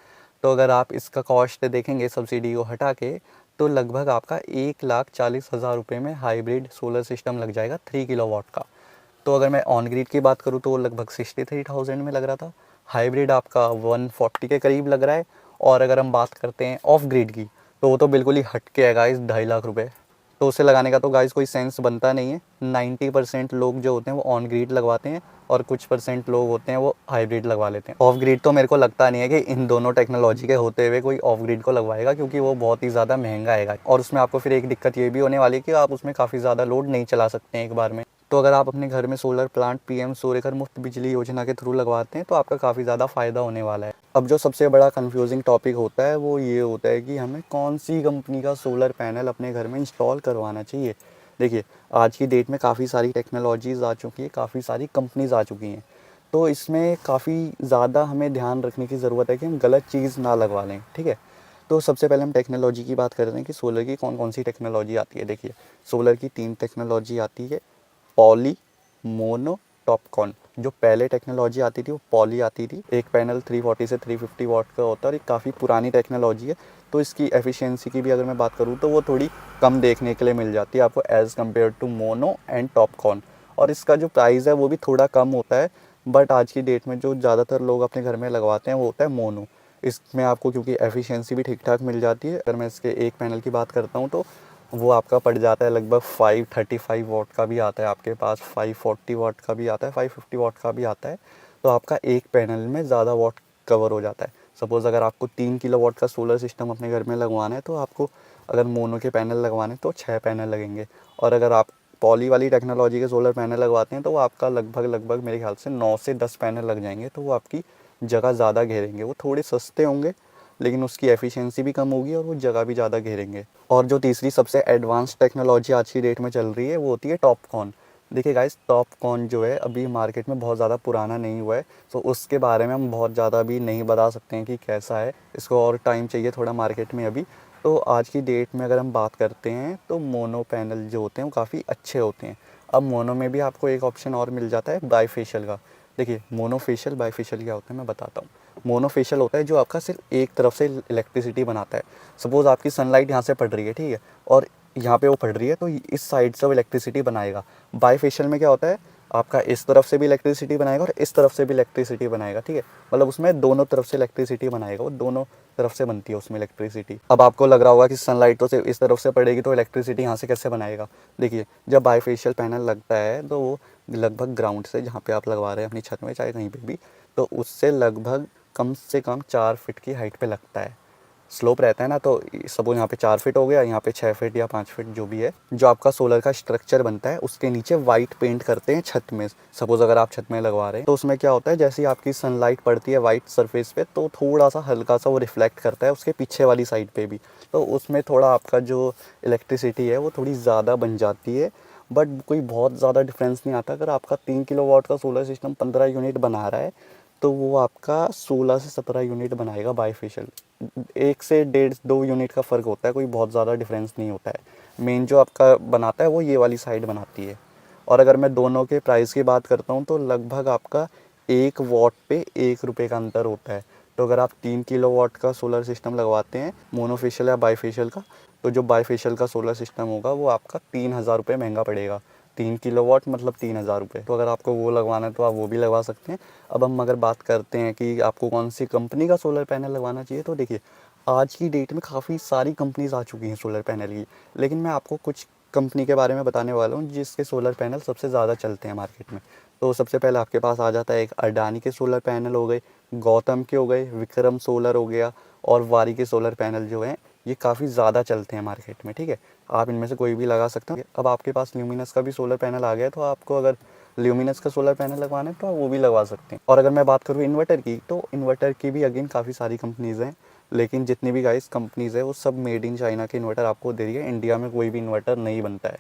तो अगर आप इसका कॉस्ट देखेंगे सब्सिडी को हटा के, तो लगभग आपका 1,40,000 रुपये में हाइब्रिड सोलर सिस्टम लग जाएगा 3 किलोवाट का। तो अगर मैं ऑन ग्रिड की बात करूँ तो वो लगभग 63,000 में लग रहा था, हाइब्रिड आपका 140 के करीब लग रहा है। और अगर हम बात करते हैं ऑफ ग्रिड की, तो वो तो बिल्कुल ही हट के है गाइस, 2.5 लाख रुपए। तो उसे लगाने का तो गाइस कोई सेंस बनता नहीं है। 90% लोग जो होते हैं वो ऑन ग्रिड लगवाते हैं, और कुछ % लोग होते हैं वो हाइब्रिड लगवा लेते हैं। ऑफ ग्रिड तो मेरे को लगता नहीं है कि इन दोनों टेक्नोलॉजी के होते हुए कोई ऑफ ग्रिड को लगवाएगा, क्योंकि वो बहुत ही ज़्यादा महंगा है। और उसमें आपको फिर एक दिक्कत ये भी होने वाली है कि आप उसमें काफ़ी ज़्यादा लोड नहीं चला सकते हैं एक बार में। तो अगर आप अपने घर में सोलर प्लांट पीएम सूर्यघर मुफ्त बिजली योजना के थ्रू लगवाते हैं तो आपका काफ़ी ज़्यादा फ़ायदा होने वाला है। अब जो सबसे बड़ा कंफ्यूजिंग टॉपिक होता है वो ये होता है कि हमें कौन सी कंपनी का सोलर पैनल अपने घर में इंस्टॉल करवाना चाहिए। देखिए, आज की डेट में काफ़ी सारी टेक्नोलॉजीज़ आ चुकी है, काफ़ी सारी कंपनीज़ आ चुकी हैं। तो इसमें काफ़ी ज़्यादा हमें ध्यान रखने की ज़रूरत है कि हम गलत चीज़ ना लगवा लें, ठीक है। तो सबसे पहले हम टेक्नोलॉजी की बात करते हैं कि सोलर की कौन कौन सी टेक्नोलॉजी आती है। देखिए, सोलर की 3 टेक्नोलॉजी आती है, पॉली, मोनो, टॉपकॉन। जो पहले टेक्नोलॉजी आती थी वो पॉली आती थी। एक पैनल 340 से 350 वाट का होता है, और ये काफ़ी पुरानी टेक्नोलॉजी है। तो इसकी एफिशिएंसी की भी अगर मैं बात करूँ तो वो थोड़ी कम देखने के लिए मिल जाती है आपको as compare to mono and Topcon. और इसका जो प्राइस है वो भी थोड़ा कम होता है। बट आज की डेट में जो ज़्यादातर लोग अपने घर में लगवाते हैं वो होता है मोनो। इसमें आपको क्योंकि एफिशिएंसी भी ठीक ठाक मिल जाती है। अगर मैं इसके एक पैनल की बात करता हूँ तो वो आपका पड़ जाता है लगभग 535 वाट का भी आता है आपके पास, 540 वाट का भी आता है, 550 वाट का भी आता है। तो आपका एक पैनल में ज़्यादा वाट कवर हो जाता है। सपोज़ अगर आपको 3 किलोवाट का सोलर सिस्टम अपने घर में लगवाना है तो आपको अगर मोनो के पैनल लगवाने तो 6 पैनल लगेंगे। और अगर आप पॉली वाली टेक्नोलॉजी के सोलर पैनल लगवाते हैं तो वो आपका लगभग मेरे ख्याल से 9 से 10 पैनल लग जाएंगे। तो वो आपकी जगह ज़्यादा घेरेंगे। वो थोड़े सस्ते होंगे लेकिन उसकी एफिशिएंसी भी कम होगी और वो जगह भी ज़्यादा घेरेंगे। और जो तीसरी सबसे एडवांस टेक्नोलॉजी आज की डेट में चल रही है वो होती है टॉपकॉन। देखिए गाइस, टॉपकॉन जो है अभी मार्केट में बहुत ज़्यादा पुराना नहीं हुआ है, तो उसके बारे में हम बहुत ज़्यादा भी नहीं बता सकते हैं कि कैसा है। इसको और टाइम चाहिए थोड़ा मार्केट में अभी। तो आज की डेट में अगर हम बात करते हैं तो मोनो पैनल जो होते हैं वो काफ़ी अच्छे होते हैं। अब मोनो में भी आपको एक ऑप्शन और मिल जाता है बाईफेशियल का। देखिए, मोनोफेशियल बाईफेशियल क्या होता है मैं बताता हूँ। मोनोफेशियल होता है जो आपका सिर्फ एक तरफ से इलेक्ट्रिसिटी बनाता है। सपोज़ आपकी सनलाइट यहाँ से पड़ रही है, ठीक है, और यहाँ पे वो पड़ रही है तो इस साइड से वो इलेक्ट्रिसिटी बनाएगा। बाईफेशियल में क्या होता है, आपका इस तरफ से भी इलेक्ट्रिसिटी बनाएगा और इस तरफ से भी इलेक्ट्रिसिटी बनाएगा, ठीक है। मतलब उसमें दोनों तरफ से इलेक्ट्रिसिटी बनाएगा, वो दोनों तरफ से बनती है उसमें इलेक्ट्रिसिटी। अब आपको लग रहा होगा कि सनलाइट तो सिर्फ इस तरफ से पड़ेगी तो इलेक्ट्रिसिटी यहाँ से कैसे बनाएगा। देखिए, जब बाईफेशियल पैनल लगता है तो वो लगभग ग्राउंड से, जहाँ पे आप लगवा रहे हैं अपनी छत में चाहे कहीं पे भी, तो उससे लगभग कम से कम 4 फीट की हाइट पे लगता है। स्लोप रहता है ना, तो सपोज यहाँ पे 4 फीट हो गया, यहाँ पे 6 फीट या 5 फीट जो भी है, जो आपका सोलर का स्ट्रक्चर बनता है उसके नीचे वाइट पेंट करते हैं छत में। सपोज अगर आप छत में लगवा रहे हैं तो उसमें क्या होता है, जैसे ही आपकी सनलाइट पड़ती है वाइट सरफेस पे तो थोड़ा सा हल्का सा वो रिफ्लेक्ट करता है उसके पीछे वाली साइड पे भी, तो उसमें थोड़ा आपका जो इलेक्ट्रिसिटी है वो थोड़ी ज़्यादा बन जाती है। बट कोई बहुत ज़्यादा डिफरेंस नहीं आता। अगर आपका 3 किलोवाट का सोलर सिस्टम 15 यूनिट बना रहा है तो वो आपका 16 से 17 यूनिट बनाएगा बाईफेशियल। 1 से 1.5-2 यूनिट का फ़र्क होता है, कोई बहुत ज़्यादा डिफरेंस नहीं होता है। मेन जो आपका बनाता है वो ये वाली साइड बनाती है। और अगर मैं दोनों के प्राइस की बात करता हूँ तो लगभग आपका 1 वॉट पे 1 रुपये का अंतर होता है। तो अगर आप 3 किलोवाट का सोलर सिस्टम लगवाते हैं मोनोफेशियल या बाईफेशियल का, तो जो बाईफेशियल का सोलर सिस्टम होगा वो आपका 3,000 रुपये महंगा पड़ेगा। 3 किलोवाट मतलब 3,000 रुपये। तो अगर आपको वो लगवाना है तो आप वो भी लगवा सकते हैं। अब हम अगर बात करते हैं कि आपको कौन सी कंपनी का सोलर पैनल लगवाना चाहिए, तो देखिए आज की डेट में काफ़ी सारी कंपनीज आ चुकी हैं सोलर पैनल की, लेकिन मैं आपको कुछ कंपनी के बारे में बताने वाला हूँ जिसके सोलर पैनल सबसे ज़्यादा चलते हैं मार्केट में। तो सबसे पहले आपके पास आ जाता है एक अडानी के सोलर पैनल हो गए, गौतम के हो गए, विक्रम सोलर हो गया, और वारी के सोलर पैनल जो हैं ये काफ़ी ज़्यादा चलते हैं मार्केट में। ठीक है, आप इनमें से कोई भी लगा सकते हैं। अब आपके पास ल्यूमिनस का भी सोलर पैनल आ गया है, तो आपको अगर ल्यूमिनस का सोलर पैनल लगवाना है तो आप वो भी लगवा सकते हैं। और अगर मैं बात करूँ इन्वर्टर की, तो इन्वर्टर की भी अगेन काफ़ी सारी कंपनीज़ हैं, लेकिन जितनी भी गाइस कंपनीज़ है वो सब मेड इन चाइना के इन्वर्टर आपको दे रही है। इंडिया में कोई भी इन्वर्टर नहीं बनता है।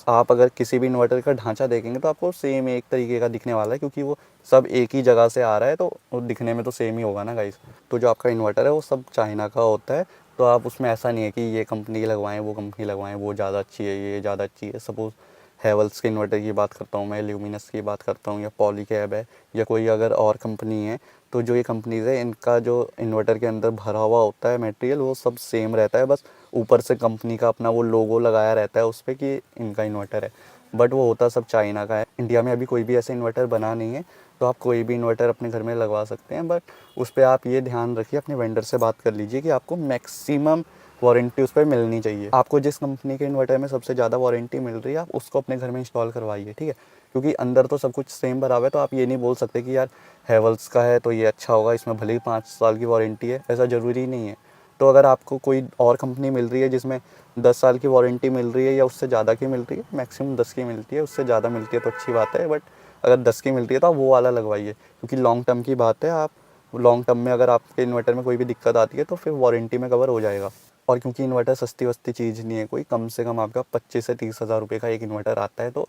आप अगर किसी भी इन्वर्टर का ढांचा देखेंगे तो आपको सेम एक तरीके का दिखने वाला है, क्योंकि वो सब एक ही जगह से आ रहा है, तो वो दिखने में तो सेम ही होगा ना गाइस। तो जो आपका इन्वर्टर है वो सब चाइना का होता है। तो आप उसमें ऐसा नहीं है कि ये कंपनी लगवाएं, वो कंपनी लगवाएं, वो ज़्यादा अच्छी है, ये ज़्यादा अच्छी है। सपोज़ हैवल्स के इन्वर्टर की बात करता हूँ मैं, ल्यूमिनस की बात करता हूँ, या पॉलीकैब है, या कोई अगर और कंपनी है, तो जो ये कंपनीज़ है इनका जो इन्वर्टर के अंदर भरा हुआ होता है मटेरियल वो सब सेम रहता है। बस ऊपर से कंपनी का अपना वो लोगो लगाया रहता है उस पर कि इनका इन्वर्टर है, बट वो होता सब चाइना का है। इंडिया में अभी कोई भी ऐसा इन्वर्टर बना नहीं है, तो आप कोई भी इन्वर्टर अपने घर में लगवा सकते हैं। बट उस पर आप ये ध्यान रखिए, अपने वेंडर से बात कर लीजिए कि आपको मैक्सिमम वारंटी उस पर मिलनी चाहिए। आपको जिस कंपनी के इन्वर्टर में सबसे ज़्यादा वारंटी मिल रही है आप उसको अपने घर में इंस्टॉल करवाइए। ठीक है, क्योंकि अंदर तो सब कुछ सेम भरा हुआ है, तो आप ये नहीं बोल सकते कि यार हैवल्स का है तो ये अच्छा होगा, इसमें भले ही 5 साल की वारंटी है, ऐसा ज़रूरी नहीं है। तो अगर आपको कोई और कंपनी मिल रही है जिसमें 10 साल की वारंटी मिल रही है या उससे ज़्यादा की मिल रही है, मैक्सिमम 10 की मिलती है, उससे ज़्यादा मिलती है तो अच्छी बात है, बट अगर 10 की मिलती है तो आप वो वाला लगवाइए, क्योंकि लॉन्ग टर्म की बात है। आप लॉन्ग टर्म में अगर आपके इन्वर्टर में कोई भी दिक्कत आती है तो फिर वारंटी में कवर हो जाएगा। और क्योंकि इन्वर्टर सस्ती वस्ती चीज़ नहीं है कोई, कम से कम आपका 25 से 30 हज़ार रुपये का एक इन्वर्टर आता है, तो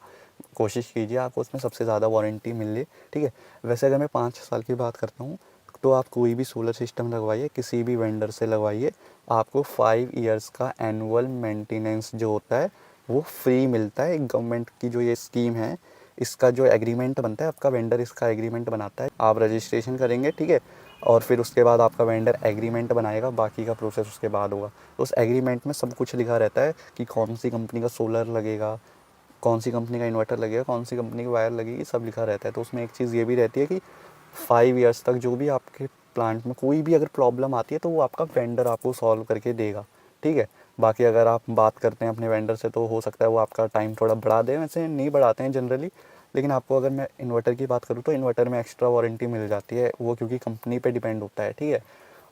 कोशिश कीजिए आपको उसमें सबसे ज़्यादा वारंटी मिल ले। ठीक है, वैसे अगर मैं 5 साल की बात करता हूँ तो आप कोई भी सोलर सिस्टम लगवाइए, किसी भी वेंडर से लगवाइए, आपको 5 ईयर्स का एनुअल मेंटेनेंस जो होता है वो फ्री मिलता है। गवर्नमेंट की जो ये स्कीम है, इसका जो एग्रीमेंट बनता है, आपका वेंडर इसका एग्रीमेंट बनाता है, आप रजिस्ट्रेशन करेंगे। ठीक है, और फिर उसके बाद आपका वेंडर एग्रीमेंट बनाएगा, बाकी का प्रोसेस उसके बाद होगा। तो उस एग्रीमेंट में सब कुछ लिखा रहता है कि कौन सी कंपनी का सोलर लगेगा, कौन सी कंपनी का इन्वर्टर लगेगा, कौन सी कंपनी की वायर लगेगी, सब लिखा रहता है। तो उसमें एक चीज़ ये भी रहती है कि 5 ईयर्स तक जो भी आपके प्लांट में कोई भी अगर प्रॉब्लम आती है तो वो आपका वेंडर आपको सॉल्व करके देगा। ठीक है, बाकी अगर आप बात करते हैं अपने वेंडर से तो हो सकता है वो आपका टाइम थोड़ा बढ़ा दें, वैसे नहीं बढ़ाते हैं जनरली। लेकिन आपको अगर मैं इन्वर्टर की बात करूँ तो इन्वर्टर में एक्स्ट्रा वारंटी मिल जाती है, वो क्योंकि कंपनी पे डिपेंड होता है। ठीक है,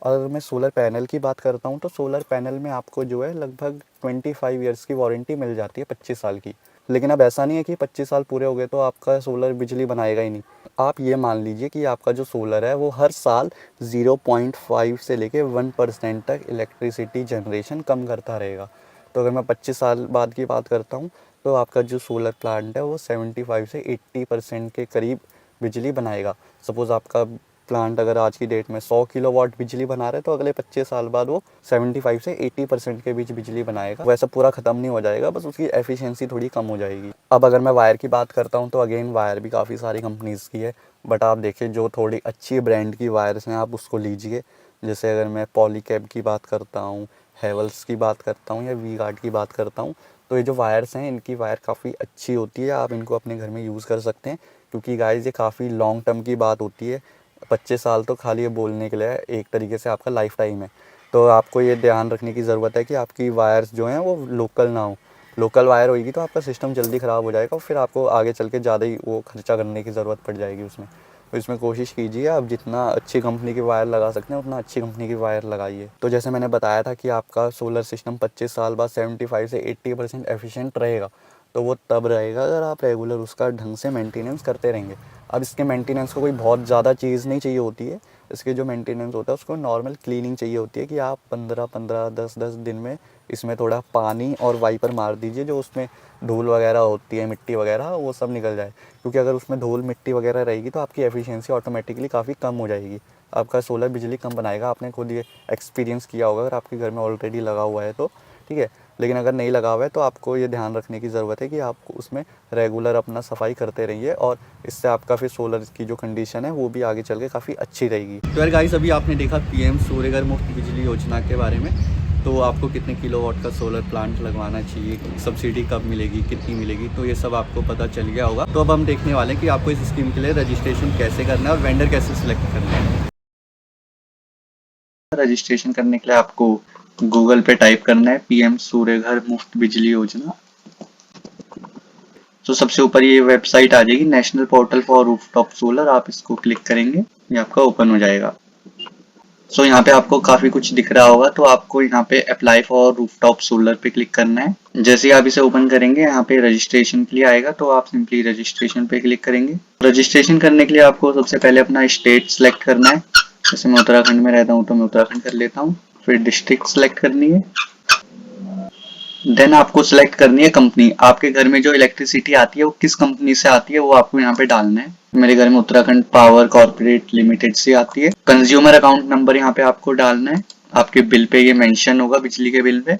और अगर मैं सोलर पैनल की बात करता हूँ तो सोलर पैनल में आपको जो है लगभग 25 ईयर्स की वारंटी मिल जाती है, 25 साल की। लेकिन अब ऐसा नहीं है कि 25 साल पूरे हो गए तो आपका सोलर बिजली बनाएगा ही नहीं। आप ये मान लीजिए कि आपका जो सोलर है वो हर साल 0.5 से लेके 1% तक इलेक्ट्रिसिटी जनरेशन कम करता रहेगा। तो अगर मैं 25 साल बाद की बात करता हूँ तो आपका जो सोलर प्लांट है वो 75 से 80% के करीब बिजली बनाएगा। सपोज़ आपका प्लांट अगर आज की डेट में 100 किलोवाट बिजली बना रहे हैं तो अगले 25 साल बाद वो 75 से 80% के बीच बिजली बनाएगा। वैसा पूरा ख़त्म नहीं हो जाएगा, बस उसकी एफिशिएंसी थोड़ी कम हो जाएगी। अब अगर मैं वायर की बात करता हूँ तो अगेन वायर भी काफ़ी सारी कंपनीज़ की है, बट आप देखिए जो थोड़ी अच्छी ब्रांड की वायर्स हैं आप उसको लीजिए। जैसे अगर मैं पॉलीकैब की बात करता हूँ, हैवल्स की बात करता हूँ, या वी गार्ड की बात करता हूँ, तो ये जो वायर्स हैं इनकी वायर काफ़ी अच्छी होती है, आप इनको अपने घर में यूज़ कर सकते हैं। क्योंकि गाइस ये काफ़ी लॉन्ग टर्म की बात होती है। 25 साल तो खाली ये बोलने के लिए है, एक तरीके से आपका लाइफ टाइम है। तो आपको ये ध्यान रखने की ज़रूरत है कि आपकी वायर्स जो हैं वो लोकल ना हो। लोकल वायर होगी तो आपका सिस्टम जल्दी ख़राब हो जाएगा और फिर आपको आगे चल के ज़्यादा ही वो खर्चा करने की ज़रूरत पड़ जाएगी उसमें। तो इसमें कोशिश कीजिए आप जितना अच्छी कंपनी की वायर लगा सकते हैं उतना अच्छी कंपनी की वायर लगाइए। तो जैसे मैंने बताया था कि आपका सोलर सिस्टम 25 साल बाद 75 से 80% एफिशिएंट रहेगा। तो वो तब रहेगा अगर आप रेगुलर उसका ढंग से मेंटेनेंस करते रहेंगे। अब इसके मेंटेनेंस को कोई बहुत ज़्यादा चीज़ नहीं चाहिए होती है। इसके जो मेंटेनेंस होता है उसको नॉर्मल क्लीनिंग चाहिए होती है कि आप 15-15 10-10 दिन में इसमें थोड़ा पानी और वाइपर मार दीजिए, जो उसमें धूल वगैरह होती है, मिट्टी वगैरह, वो सब निकल जाए। क्योंकि अगर उसमें धूल मिट्टी वगैरह रहेगी तो आपकी एफिशिएंसी ऑटोमेटिकली काफ़ी कम हो जाएगी। आपका सोलर बिजली कम बनाएगा। आपने खुद ये एक्सपीरियंस किया होगा अगर आपके घर में ऑलरेडी लगा हुआ है तो, ठीक है। लेकिन अगर नहीं लगा हुआ है तो आपको ये ध्यान रखने की ज़रूरत है कि आप उसमें रेगुलर अपना सफाई करते रहिए, और इससे आपका फिर सोलर की जो कंडीशन है वो भी आगे चल के काफ़ी अच्छी रहेगी। तो यार गाइस, अभी आपने देखा पीएम सूर्यघर मुफ्त बिजली योजना के बारे में। तो आपको कितने किलोवाट का सोलर प्लांट लगवाना चाहिए, सब्सिडी कब मिलेगी, कितनी मिलेगी, तो ये सब आपको पता चल गया होगा। तो अब हम देखने वाले हैं कि आपको इस स्कीम के लिए रजिस्ट्रेशन कैसे करना है और वेंडर कैसे सिलेक्ट करना है। रजिस्ट्रेशन करने के लिए आपको गूगल पे टाइप करना है पीएम सूर्यघर मुफ्त बिजली योजना। तो सबसे ऊपर ये वेबसाइट आ जाएगी, national portal for rooftop solar. आप इसको क्लिक करेंगे, ये आपका ओपन हो जाएगा। सो यहाँ पे आपको काफी कुछ दिख रहा होगा, तो आपको यहाँ पे अप्लाई फॉर रूफटॉप सोलर पे क्लिक करना है। जैसे ही आप इसे ओपन करेंगे यहाँ पे रजिस्ट्रेशन के लिए आएगा, तो आप सिंपली रजिस्ट्रेशन पे क्लिक करेंगे। रजिस्ट्रेशन करने के लिए आपको सबसे पहले अपना स्टेट सेलेक्ट करना है। जैसे मैं उत्तराखंड में रहता हूँ तो मैं उत्तराखंड कर लेता हूँ। फिर डिस्ट्रिक्ट सेलेक्ट करनी है। देन आपको सिलेक्ट करनी है कंपनी। आपके घर में जो इलेक्ट्रिसिटी आती है वो किस कंपनी से आती है वो आपको यहाँ पे डालना है। मेरे घर में उत्तराखंड पावर कॉर्पोरेट लिमिटेड से आती है। कंज्यूमर अकाउंट नंबर यहाँ पे आपको डालना है। आपके बिल पे ये मेंशन होगा, बिजली के बिल पे।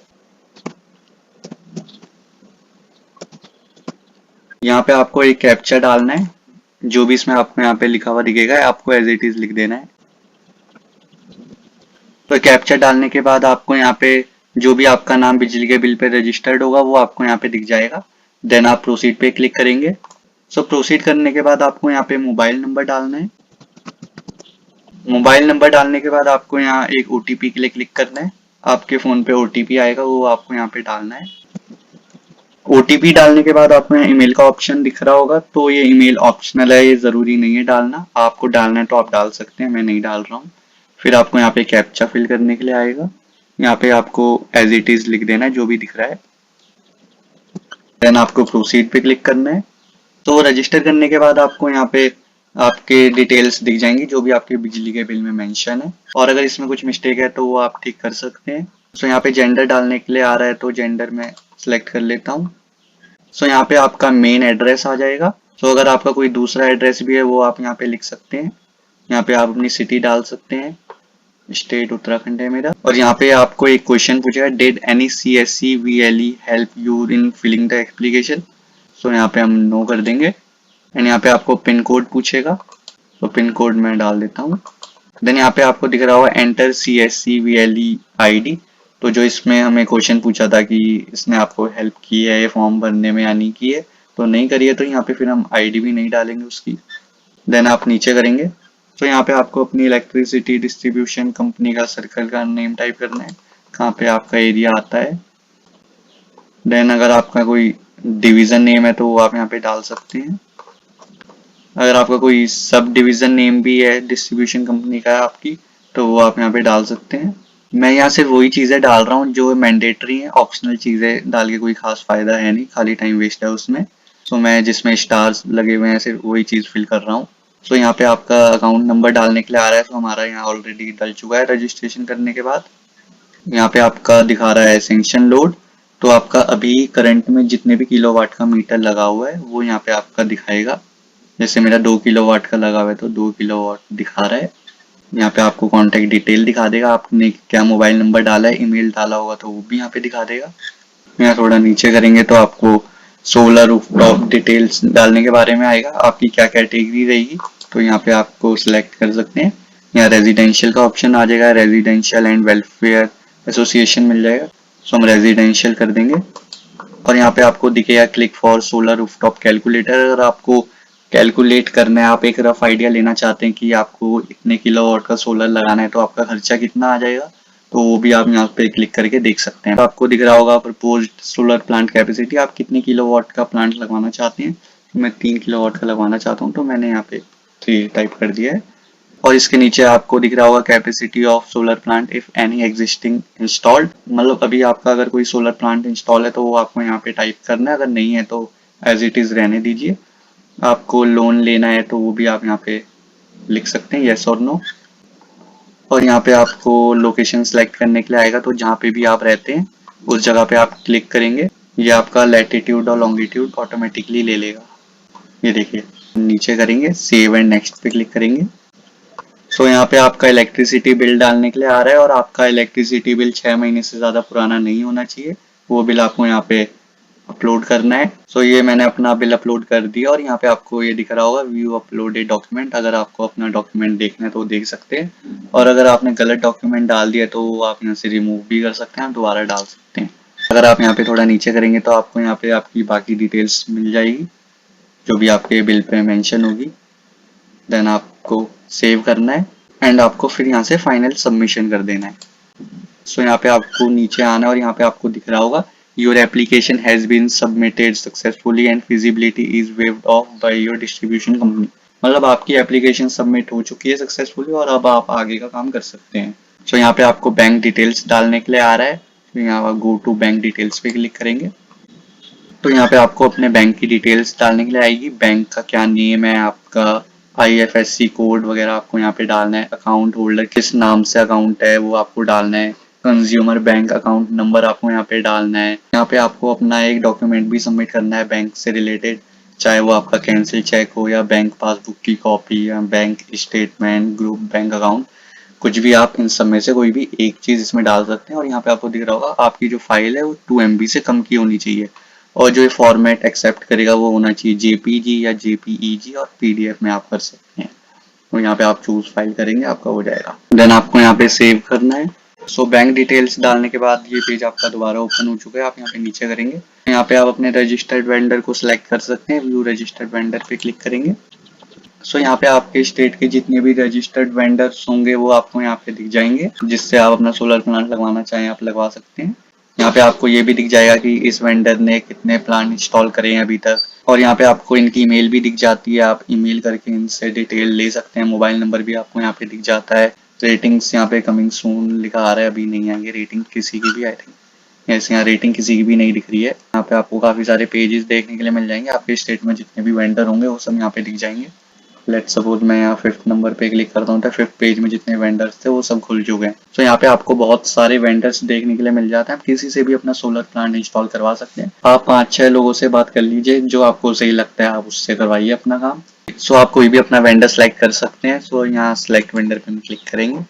यहाँ पे आपको एक कैप्चा डालना है, जो भी इसमें आपको यहाँ पे लिखा हुआ दिखेगा आपको एज इट इज लिख देना है। तो कैप्चा डालने के बाद आपको यहाँ पे जो भी आपका नाम बिजली के बिल पे रजिस्टर्ड होगा वो आपको यहाँ पे दिख जाएगा। देन आप प्रोसीड पे क्लिक करेंगे। सो प्रोसीड करने के बाद आपको यहाँ पे मोबाइल नंबर डालना है। मोबाइल नंबर डालने के बाद आपको यहाँ एक ओटीपी के लिए क्लिक करना है। आपके फोन पे ओटीपी आएगा, वो आपको यहाँ पे डालना है। ओटीपी डालने के बाद आपको यहाँ ईमेल का ऑप्शन दिख रहा होगा, तो ये ईमेल ऑप्शनल है, ये जरूरी नहीं है डालना। आपको डालना है तो आप डाल सकते हैं, मैं नहीं डाल रहा हूँ। फिर आपको यहाँ पे कैप्चा फिल करने के लिए आएगा। यहाँ पे आपको एज इट इज लिख देना है जो भी दिख रहा है। देन आपको प्रोसीड पे क्लिक करना है। तो रजिस्टर करने के बाद आपको यहाँ पे आपके डिटेल्स दिख जाएंगी जो भी आपके बिजली के बिल में मेंशन है, और अगर इसमें कुछ मिस्टेक है तो वो आप ठीक कर सकते हैं। सो यहाँ पे जेंडर डालने के लिए आ रहा है, तो जेंडर में सिलेक्ट कर लेता हूँ। सो यहाँ पे आपका मेन एड्रेस आ जाएगा। सो अगर आपका कोई दूसरा एड्रेस भी है वो आप यहाँ पे लिख सकते हैं। यहाँ पे आप अपनी सिटी डाल सकते हैं। स्टेट उत्तराखंड है मेरा। और यहाँ पे आपको एक क्वेश्चन पूछेगा, did any CSC VLE help you in filling the application. So यहाँ पे हम नो कर देंगे। एंड यहाँ पे आपको पिन कोड पूछेगा, तो पिन कोड मैं डाल देता हूँ। देन यहाँ पे आपको दिख रहा होगा एंटर CSC VLE ID। तो जो इसमें हमें क्वेश्चन पूछा था कि इसने आपको हेल्प की है ये फॉर्म भरने में या नहीं की है, तो नहीं करी है, तो यहाँ पे फिर हम ID भी नहीं डालेंगे उसकी। देन आप नीचे करेंगे, तो यहाँ पे आपको अपनी इलेक्ट्रिसिटी डिस्ट्रीब्यूशन कंपनी का सर्कल का नेम टाइप करना है, कहाँ पे आपका एरिया आता है। देन अगर आपका कोई डिवीजन नेम है तो वो आप यहाँ पे डाल सकते हैं। अगर आपका कोई सब डिवीजन नेम भी है डिस्ट्रीब्यूशन कंपनी का है आपकी, तो वो आप यहाँ पे डाल सकते हैं। मैं यहाँ सिर्फ वही चीजें डाल रहा हूँ जो मैंडेटरी है, ऑप्शनल चीजें डाल के कोई खास फायदा है नहीं, खाली टाइम वेस्ट है उसमें। सो मैं जिसमें स्टार्स लगे हुए हैं सिर्फ वही चीज फिल कर रहा हूँ। सो यहाँ पे आपका अकाउंट नंबर डालने के लिए आ रहा है, तो हमारा यहाँ ऑलरेडी डल चुका है रजिस्ट्रेशन करने के बाद। यहाँ पे आपका दिखा रहा है सैंक्शन लोड, तो आपका अभी करंट में जितने भी किलोवाट का मीटर लगा हुआ है वो यहाँ पे आपका दिखाएगा। जैसे मेरा 2 किलोवाट का लगा हुआ है तो 2 किलोवाट दिखा रहा है। यहाँ पे आपको कॉन्टेक्ट डिटेल दिखा देगा, आपने क्या मोबाइल नंबर डाला है, ईमेल डाला होगा तो वो भी यहाँ पे दिखा देगा। यहाँ थोड़ा नीचे करेंगे तो आपको सोलर रूफटॉप डिटेल्स डालने के बारे में आएगा, आपकी क्या कैटेगरी रहेगी, तो यहाँ पे आपको सिलेक्ट कर सकते हैं। यहाँ रेजिडेंशियल का ऑप्शन आ जाएगा, रेजिडेंशियल एंड वेलफेयर एसोसिएशन मिल जाएगा, सो हम रेजिडेंशियल कर देंगे। और यहाँ पे आपको दिखेगा click for solar rooftop calculator. अगर आपको कैलकुलेट करना है, आप एक रफ आइडिया लेना चाहते हैं कि आपको इतने किलोवाट का सोलर लगाना है तो आपका खर्चा कितना आ जाएगा, तो वो भी आप यहाँ पे क्लिक करके देख सकते हैं। तो आपको दिख रहा होगा प्रपोज्ड सोलर प्लांट कैपेसिटी, आप कितने किलोवाट का प्लांट लगवाना चाहते हैं। तो मैं 3 किलोवाट का लगवाना चाहता हूँ, तो मैंने यहाँ पे 3 टाइप कर दिया है। और इसके नीचे आपको दिख रहा होगा capacity of solar plant if any existing installed, मतलब अभी आपका अगर कोई सोलर प्लांट इंस्टॉल है तो वो आपको यहाँ पे टाइप करना है, अगर नहीं है तो एज इट इज रहने दीजिए। आपको लोन लेना है तो वो भी आप यहाँ पे लिख सकते हैं येस और नो। और यहाँ पे आपको लोकेशन सेलेक्ट करने के लिए आएगा, तो जहाँ पे भी आप रहते हैं उस जगह पे आप क्लिक करेंगे, ये आपका लैटिट्यूड और लॉन्गिट्यूड ऑटोमेटिकली ले लेगा। ये देखिए, नीचे करेंगे सेव एंड नेक्स्ट पे क्लिक करेंगे। सो यहाँ पे आपका इलेक्ट्रिसिटी बिल डालने के लिए आ रहा है और आपका इलेक्ट्रिसिटी बिल 6 महीने से ज़्यादा पुराना नहीं होना चाहिए, वो बिल आपको यहाँ पे अपलोड करना है। सो ये मैंने अपना बिल अपलोड कर दिया और यहाँ पे आपको ये दिख रहा होगा व्यू अपलोडेड डॉक्यूमेंट, अगर आपको अपना डॉक्यूमेंट देखना है तो देख सकते हैं, और अगर आपने गलत डॉक्यूमेंट डाल दिया तो वो आप यहाँ से रिमूव भी कर सकते हैं, दोबारा डाल सकते हैं। अगर आप यहाँ पे थोड़ा नीचे करेंगे तो आपको यहाँ पे आपकी बाकी डिटेल्स मिल जाएगी जो भी आपके बिल पे मेंशन होगी। देन आपको सेव करना है एंड आपको फिर यहाँ से फाइनल सबमिशन कर देना है। सो यहाँ पे आपको नीचे आना है और यहाँ पे आपको दिख रहा होगा your application has been submitted successfully and feasibility is waived off by your distribution company, मतलब आपकी एप्लीकेशन सबमिट हो चुकी है सक्सेसफुली और अब आप आगे का काम कर सकते हैं। सो यहाँ पे आपको बैंक डिटेल्स डालने के लिए आ रहा है, तो यहाँ गो टू बैंक डिटेल्स पे क्लिक करेंगे। तो यहाँ पे आपको अपने बैंक की डिटेल्स डालने के लिए आएगी, बैंक का क्या नेम है, आपका IFSC कोड वगैरह आपको यहाँ पे डालना है, अकाउंट होल्डर किस नाम से अकाउंट है वो आपको डालना है, कंज्यूमर बैंक अकाउंट नंबर आपको यहाँ पे डालना है। यहाँ पे आपको अपना एक डॉक्यूमेंट भी सबमिट करना है बैंक से रिलेटेड, चाहे वो आपका कैंसिल चेक हो या बैंक पासबुक की कॉपी या bank statement, group bank account, कुछ भी आप इन सब में से कोई भी एक चीज इसमें डाल सकते हैं। और यहाँ पे आपको दिख रहा होगा आपकी जो फाइल है वो 2 MB से कम की होनी चाहिए और जो ये फॉर्मेट एक्सेप्ट करेगा वो होना चाहिए JPG या JPEG, और PDF में आप कर सकते हैं। तो यहाँ पे आप चूज फाइल करेंगे, आपका हो जाएगा। देन आपको यहाँ पे सेव करना है। सो बैंक डिटेल्स डालने के बाद ये पेज आपका दोबारा ओपन हो चुका है, आप यहाँ पे नीचे करेंगे, यहाँ पे आप अपने रजिस्टर्ड वेंडर को सिलेक्ट कर सकते हैं, व्यू रजिस्टर्ड वेंडर पे क्लिक करेंगे। सो यहाँ पे आपके स्टेट के जितने भी रजिस्टर्ड वेंडर्स होंगे वो आपको यहाँ पे दिख जाएंगे, जिससे आप अपना सोलर प्लांट लगवाना चाहें आप लगवा सकते हैं। यहाँ पे आपको ये भी दिख जाएगा कि इस वेंडर ने कितने प्लांट इंस्टॉल करे हैं अभी तक, और यहाँ पे आपको इनकी ईमेल भी दिख जाती है, आप ईमेल करके इनसे डिटेल ले सकते हैं। मोबाइल नंबर भी आपको यहाँ पे दिख जाता है। रेटिंग्स यहाँ पे कमिंग सून लिखा आ रहा है, अभी नहीं आएंगे रेटिंग किसी की भी, आई थिंक ऐसे यहाँ रेटिंग किसी की भी नहीं दिख रही है। यहाँ पे आपको काफी सारे पेजेस देखने के लिए मिल जाएंगे, आपके स्टेट में जितने भी वेंडर होंगे वो सब यहाँ पे दिख जाएंगे। लेट्स सपोज मैं यहाँ 5th नंबर पे क्लिक करता हूँ तो 5th पेज में जितने वेंडर्स थे वो सब खुल चुके हैं। तो यहाँ पे आपको बहुत सारे वेंडर्स देखने के लिए मिल जाते हैं, आप किसी से भी अपना सोलर प्लांट इंस्टॉल करवा सकते हैं। आप 5-6 लोगों से बात कर लीजिए, जो आपको सही लगता है आप उससे करवाइए अपना काम। सो आप कोई भी अपना वेंडर सेलेक्ट कर सकते हैं। सो यहाँ सेलेक्ट वेंडर पे क्लिक करेंगे,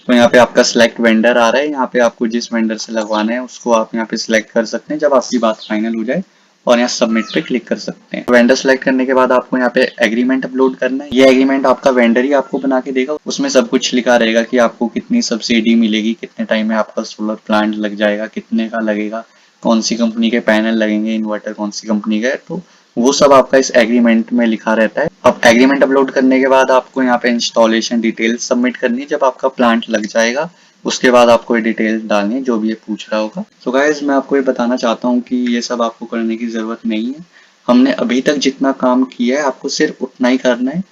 तो यहाँ पे आपका सिलेक्ट वेंडर आ रहा है, यहाँ पे आपको जिस वेंडर से लगवाना है उसको आप यहाँ पे सिलेक्ट कर सकते हैं जब आपकी बात फाइनल हो जाए, और यहाँ सबमिट पे क्लिक कर सकते हैं। वेंडर सेलेक्ट करने के बाद आपको यहाँ पे एग्रीमेंट अपलोड करना है। ये एग्रीमेंट आपका वेंडर ही आपको बना के देगा, उसमें सब कुछ लिखा रहेगा कि आपको कितनी सब्सिडी मिलेगी, कितने टाइम में आपका सोलर प्लांट लग जाएगा, कितने का लगेगा, कौन सी कंपनी के पैनल लगेंगे, इन्वर्टर कौन सी कंपनी का है, तो वो सब आपका इस एग्रीमेंट में लिखा रहता है। अब एग्रीमेंट अपलोड करने के बाद आपको यहाँ पे इंस्टॉलेशन डिटेल्स सबमिट करनी है। जब आपका प्लांट लग जाएगा उसके बाद आपको ये डिटेल्स डालनी है जो भी ये पूछ रहा होगा। तो गाइस मैं आपको ये बताना चाहता हूँ कि ये सब आपको करने की जरूरत नहीं है। हमने अभी तक जितना काम किया है आपको सिर्फ उतना ही करना है।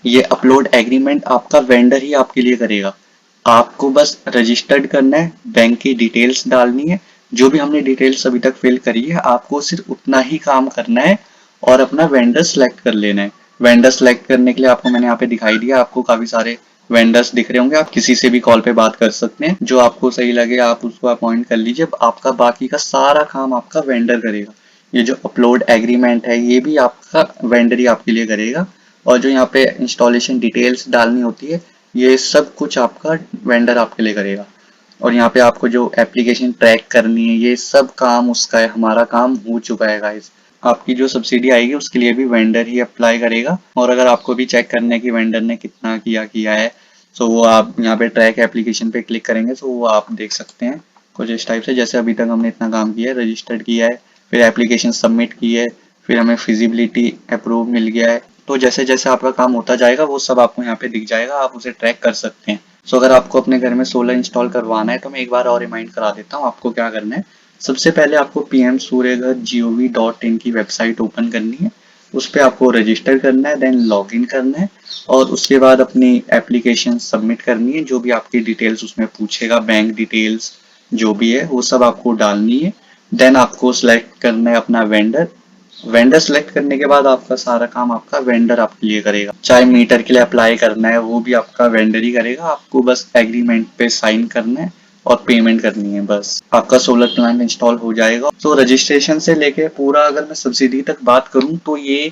ये अपलोड एग्रीमेंट आपका वेंडर ही आपके लिए करेगा, आपको बस रजिस्टर्ड करना है, बैंक की डिटेल्स डालनी है, जो भी हमने डिटेल्स अभी तक फिल करी है आपको सिर्फ उतना ही काम करना है और अपना वेंडर सेलेक्ट कर लेना है। वेंडर सेलेक्ट करने के लिए आपको मैंने यहाँ पे दिखाई दिया, आपको काफी सारे वेंडर्स दिख रहे होंगे, आप किसी से भी कॉल पे बात कर सकते हैं, जो आपको सही लगे आप उसको अपॉइंट कर लीजिए। आपका बाकी का सारा काम आपका वेंडर करेगा। ये जो अपलोड एग्रीमेंट है ये भी आपका वेंडर ही आपके लिए करेगा, और जो यहाँ पे इंस्टॉलेशन डिटेल्स डालनी होती है ये सब कुछ आपका वेंडर आपके लिए करेगा। और यहाँ पे आपको जो एप्लीकेशन ट्रैक करनी है ये सब काम उसका है, हमारा काम हो चुका है गाइस। आपकी जो सब्सिडी आएगी उसके लिए भी वेंडर ही अप्लाई करेगा, और अगर आपको भी चेक करना है कि वेंडर ने कितना किया है तो वो आप यहाँ पे ट्रैक एप्लीकेशन पे क्लिक करेंगे तो वो आप देख सकते हैं कुछ इस टाइप से। जैसे अभी तक हमने इतना काम किया है, रजिस्टर्ड किया है, फिर एप्लीकेशन सबमिट की है, फिर हमें फिजिबिलिटी अप्रूव मिल गया है। तो जैसे जैसे आपका काम होता जाएगा वो सब आपको यहाँ पे दिख जाएगा, आप उसे ट्रैक कर सकते हैं। सो अगर आपको अपने घर में सोलर इंस्टॉल करवाना है तो मैं एक बार और रिमाइंड करा देता हूँ आपको क्या करना है। सबसे पहले आपको PM सूर्यघर gov.in की वेबसाइट ओपन करनी है। उस पर आपको रजिस्टर करना है, देन लॉगिन करना है और उसके बाद अपनी एप्लीकेशन सबमिट करनी है। जो भी आपकी डिटेल्स उसमें पूछेगा, बैंक डिटेल्स जो भी है वो सब आपको डालनी है। देन आपको सिलेक्ट करना है अपना वेंडर। वेंडर सेलेक्ट करने के बाद आपका सारा काम आपका वेंडर आपके लिए करेगा। चाहे मीटर के लिए अप्लाई करना है वो भी आपका वेंडर ही करेगा, आपको बस एग्रीमेंट पे साइन करना है और पेमेंट करनी है, बस आपका सोलर प्लांट इंस्टॉल हो जाएगा। तो रजिस्ट्रेशन से लेके पूरा अगर मैं सब्सिडी तक बात करूं तो ये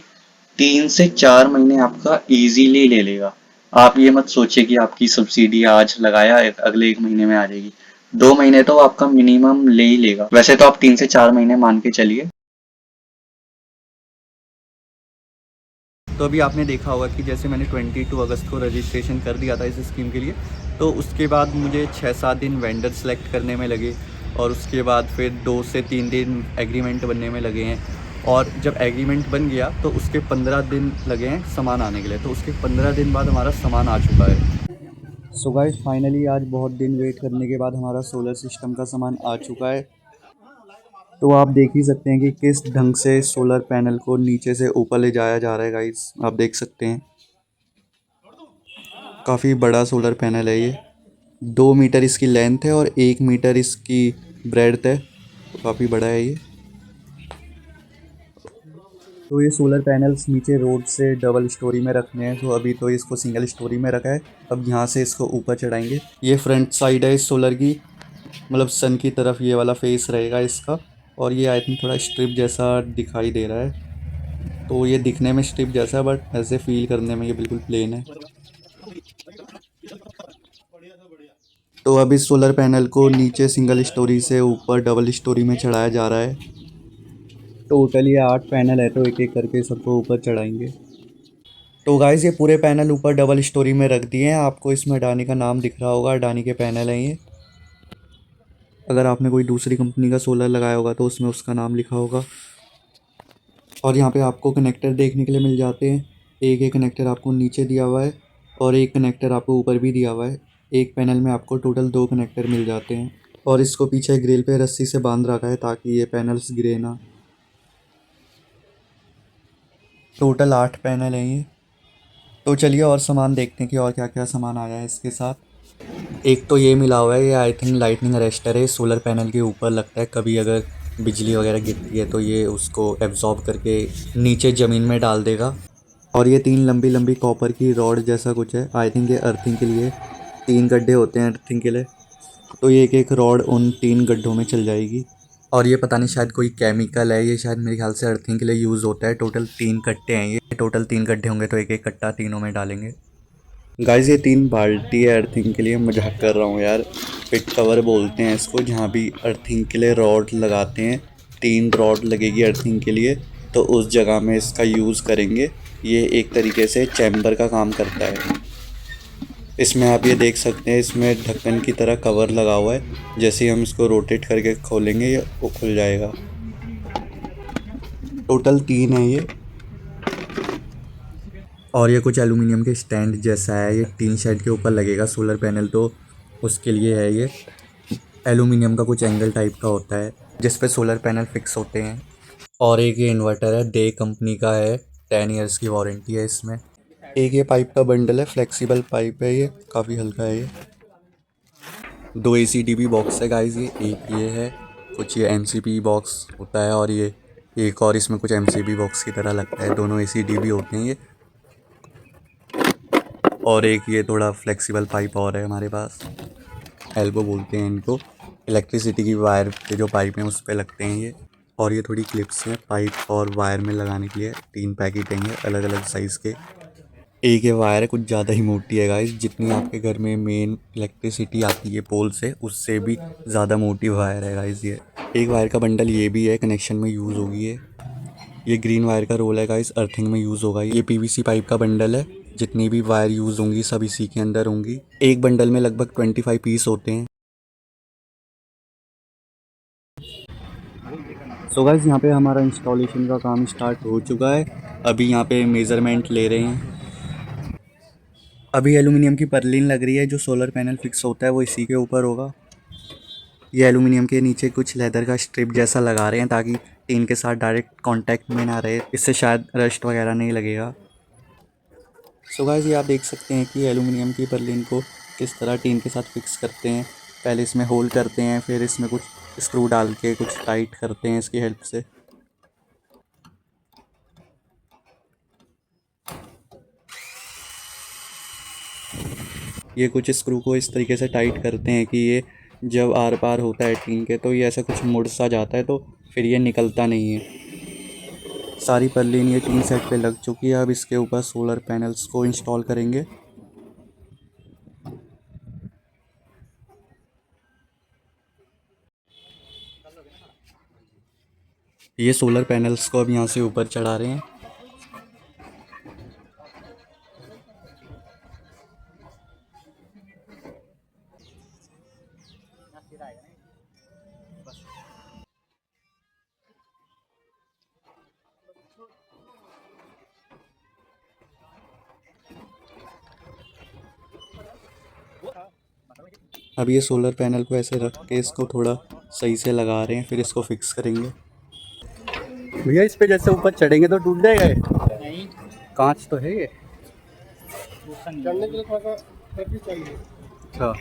3 से 4 महीने आपका इजीली ले लेगा। आप ये मत सोचिए कि आपकी सब्सिडी आज लगाया अगले 1 महीने में आ जाएगी। 2 महीने तो आपका मिनिमम ले ही लेगा, वैसे तो आप 3 से 4 महीने मान के चलिए। तो अभी आपने देखा होगा कि जैसे मैंने 22 अगस्त को रजिस्ट्रेशन कर दिया था इस स्कीम के लिए, तो उसके बाद मुझे 6-7 दिन वेंडर सेलेक्ट करने में लगे और उसके बाद फिर 2 से 3 दिन एग्रीमेंट बनने में लगे हैं और जब एग्रीमेंट बन गया तो उसके 15 दिन लगे हैं सामान आने के लिए। तो उसके 15 दिन बाद हमारा सामान आ चुका है। सो गाइस फाइनली आज बहुत दिन वेट करने के बाद हमारा सोलर सिस्टम का सामान आ चुका है। तो आप देख ही सकते हैं कि किस ढंग से सोलर पैनल को नीचे से ऊपर ले जाया जा रहा है गाइस, आप देख सकते हैं। काफ़ी बड़ा सोलर पैनल है ये, 2 मीटर इसकी लेंथ है और 1 मीटर इसकी ब्रेड्थ है, तो काफ़ी बड़ा है ये। तो ये सोलर पैनल्स नीचे रोड से डबल स्टोरी में रखने हैं, तो अभी तो इसको सिंगल स्टोरी में रखा है। अब यहाँ से इसको ऊपर चढ़ाएंगे। ये फ्रंट साइड है इस सोलर की, मतलब सन की तरफ ये वाला फेस रहेगा इसका। और ये आई थिंक थोड़ा स्ट्रिप जैसा दिखाई दे रहा है, तो ये दिखने में स्ट्रिप जैसा है बट ऐसे फील करने में ये बिल्कुल प्लेन है। तो अब इस सोलर पैनल को नीचे सिंगल स्टोरी से ऊपर डबल स्टोरी में चढ़ाया जा रहा है। टोटल ये 8 पैनल है, तो एक एक करके सबको ऊपर चढ़ाएंगे। तो गाइस ये पूरे पैनल ऊपर डबल स्टोरी में रख दिए हैं। आपको इसमें अडानी का नाम दिख रहा होगा, अडानी के पैनल हैं ये। अगर आपने कोई दूसरी कंपनी का सोलर लगाया होगा तो उसमें उसका नाम लिखा होगा। और यहाँ पे आपको कनेक्टर देखने के लिए मिल जाते हैं। एक कनेक्टर आपको नीचे दिया हुआ है और एक कनेक्टर आपको ऊपर भी दिया हुआ है। एक पैनल में आपको टोटल 2 कनेक्टर मिल जाते हैं और इसको पीछे ग्रिल पे रस्सी से बांध रखा है ताकि ये पैनल्स गिरे ना। टोटल 8 पैनल हैं ये। तो चलिए और सामान देखते हैं कि और क्या क्या सामान आया है इसके साथ। एक तो ये मिला हुआ है, ये आई थिंक लाइटनिंग अरेस्टर है, सोलर पैनल के ऊपर लगता है। कभी अगर बिजली वगैरह गिरती है तो ये उसको एब्जॉर्ब करके नीचे ज़मीन में डाल देगा। और ये 3 लंबी लंबी कॉपर की रॉड जैसा कुछ है, आई थिंक ये अर्थिंग के लिए। 3 गड्ढे होते हैं अर्थिंग के लिए, तो ये एक एक रॉड उन 3 गड्ढों में चल जाएगी। और ये पता नहीं शायद कोई केमिकल है, ये शायद मेरे ख्याल से अर्थिंग के लिए यूज़ होता है। टोटल 3 कट्टे हैं ये, टोटल 3 गड्ढे होंगे तो एक एक कट्टा तीनों में डालेंगे। गाइस ये 3 बाल्टी है अर्थिंग के लिए, मजाक कर रहा हूँ यार। पिट कवर बोलते हैं इसको, जहाँ भी अर्थिंग के लिए रॉड लगाते हैं। 3 रॉड लगेगी अर्थिंग के लिए, तो उस जगह में इसका यूज़ करेंगे। ये एक तरीके से चैम्बर का काम करता है। इसमें आप ये देख सकते हैं, इसमें ढक्कन की तरह कवर लगा हुआ है। जैसे ही हम इसको रोटेट करके खोलेंगे ये वो खुल जाएगा। टोटल 3 है ये। और ये कुछ एलुमिनियम के स्टैंड जैसा है, ये टीन शेड के ऊपर लगेगा सोलर पैनल, तो उसके लिए है ये। एलुमिनियम का कुछ एंगल टाइप का होता है जिस पे सोलर पैनल फिक्स होते हैं। और एक ये इन्वर्टर है, डे कंपनी का है, 10 ईयर्स की वारंटी है इसमें। एक ये पाइप का बंडल है, फ्लेक्सिबल पाइप है, ये काफ़ी हल्का है ये। 2 ACDP बॉक्स है गाइस ये, एक ये है, कुछ ये MCB बॉक्स होता है और ये एक और इसमें कुछ MCB बॉक्स की तरह लगता है। दोनों ACDP होते हैं ये। और एक ये थोड़ा फ्लेक्सिबल पाइप और है हमारे पास, एल्बो बोलते हैं इनको। इलेक्ट्रिसिटी की वायर के जो पाइप हैं उस पर लगते हैं ये। और ये थोड़ी क्लिप्स हैं पाइप और वायर में लगाने के लिए। 3 पैकेट हैं ये अलग अलग साइज़ के। एक ये वायर है, कुछ ज़्यादा ही मोटी है गाइस, जितनी आपके घर में मेन इलेक्ट्रिसिटी आती है पोल से उससे भी ज़्यादा मोटी वायर है गाइस ये। एक वायर का बंडल ये भी है, कनेक्शन में यूज़ होगी ये ग्रीन वायर का रोल है गाइस, अर्थिंग में यूज़ होगा। ये PVC पाइप का बंडल है, जितनी भी वायर यूज़ होंगी सब इसी के अंदर होंगी। एक बंडल में लगभग 25 पीस होते हैं। सो गाइस यहाँ पे हमारा इंस्टॉलेशन का काम स्टार्ट हो चुका है। अभी यहाँ पे मेज़रमेंट ले रहे हैं। अभी एलुमिनियम की पर्लिन लग रही है, जो सोलर पैनल फिक्स होता है वो इसी के ऊपर होगा। ये एलुमिनियम के नीचे कुछ लेदर का स्ट्रिप जैसा लगा रहे हैं ताकि टीन के साथ डायरेक्ट कांटेक्ट में ना रहे, इससे शायद रस्ट वगैरह नहीं लगेगा। सो गाइस ये आप देख सकते हैं कि एलुमिनियम की पर्लिन को किस तरह टीन के साथ फिक्स करते हैं। पहले इसमें होल करते हैं, फिर इसमें कुछ स्क्रू डाल के कुछ टाइट करते हैं इसकी हेल्प से। ये कुछ स्क्रू को इस तरीके से टाइट करते हैं कि ये जब आर पार होता है टीन के तो ये ऐसा कुछ मुड़ सा जाता है, तो फिर ये निकलता नहीं है। सारी पर्लिन ये टीन सेट पे लग चुकी है। अब इसके ऊपर सोलर पैनल्स को इंस्टॉल करेंगे। ये सोलर पैनल्स को अब यहाँ से ऊपर चढ़ा रहे हैं। अब ये सोलर पैनल को ऐसे रख के इसको थोड़ा सही से लगा रहे हैं, फिर इसको फिक्स करेंगे। भैया इस पे जैसे ऊपर चढ़ेंगे तो टूट जाएगा ये? नहीं, कांच तो है ये। चढ़ने के लिए थोड़ा सा सर्विस चाहिए, अच्छा,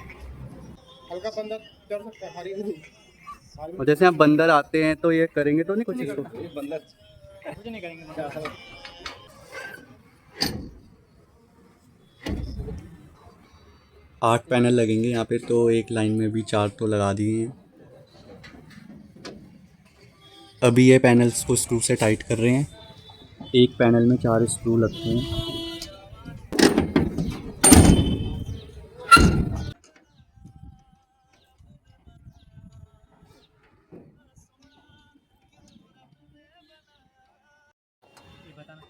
हल्का बंदर चढ़ सकता है, भारी नहीं। और जैसे आप बंदर आते हैं तो ये करेंगे तो नहीं कुछ इसको? बंदर कुछ नहीं करेंगे। 8 पैनल लगेंगे यहाँ पे, तो एक लाइन में भी 4 तो लगा दिए हैं। अभी ये पैनल्स को स्क्रू से टाइट कर रहे हैं। एक पैनल में 4 स्क्रू लगते हैं।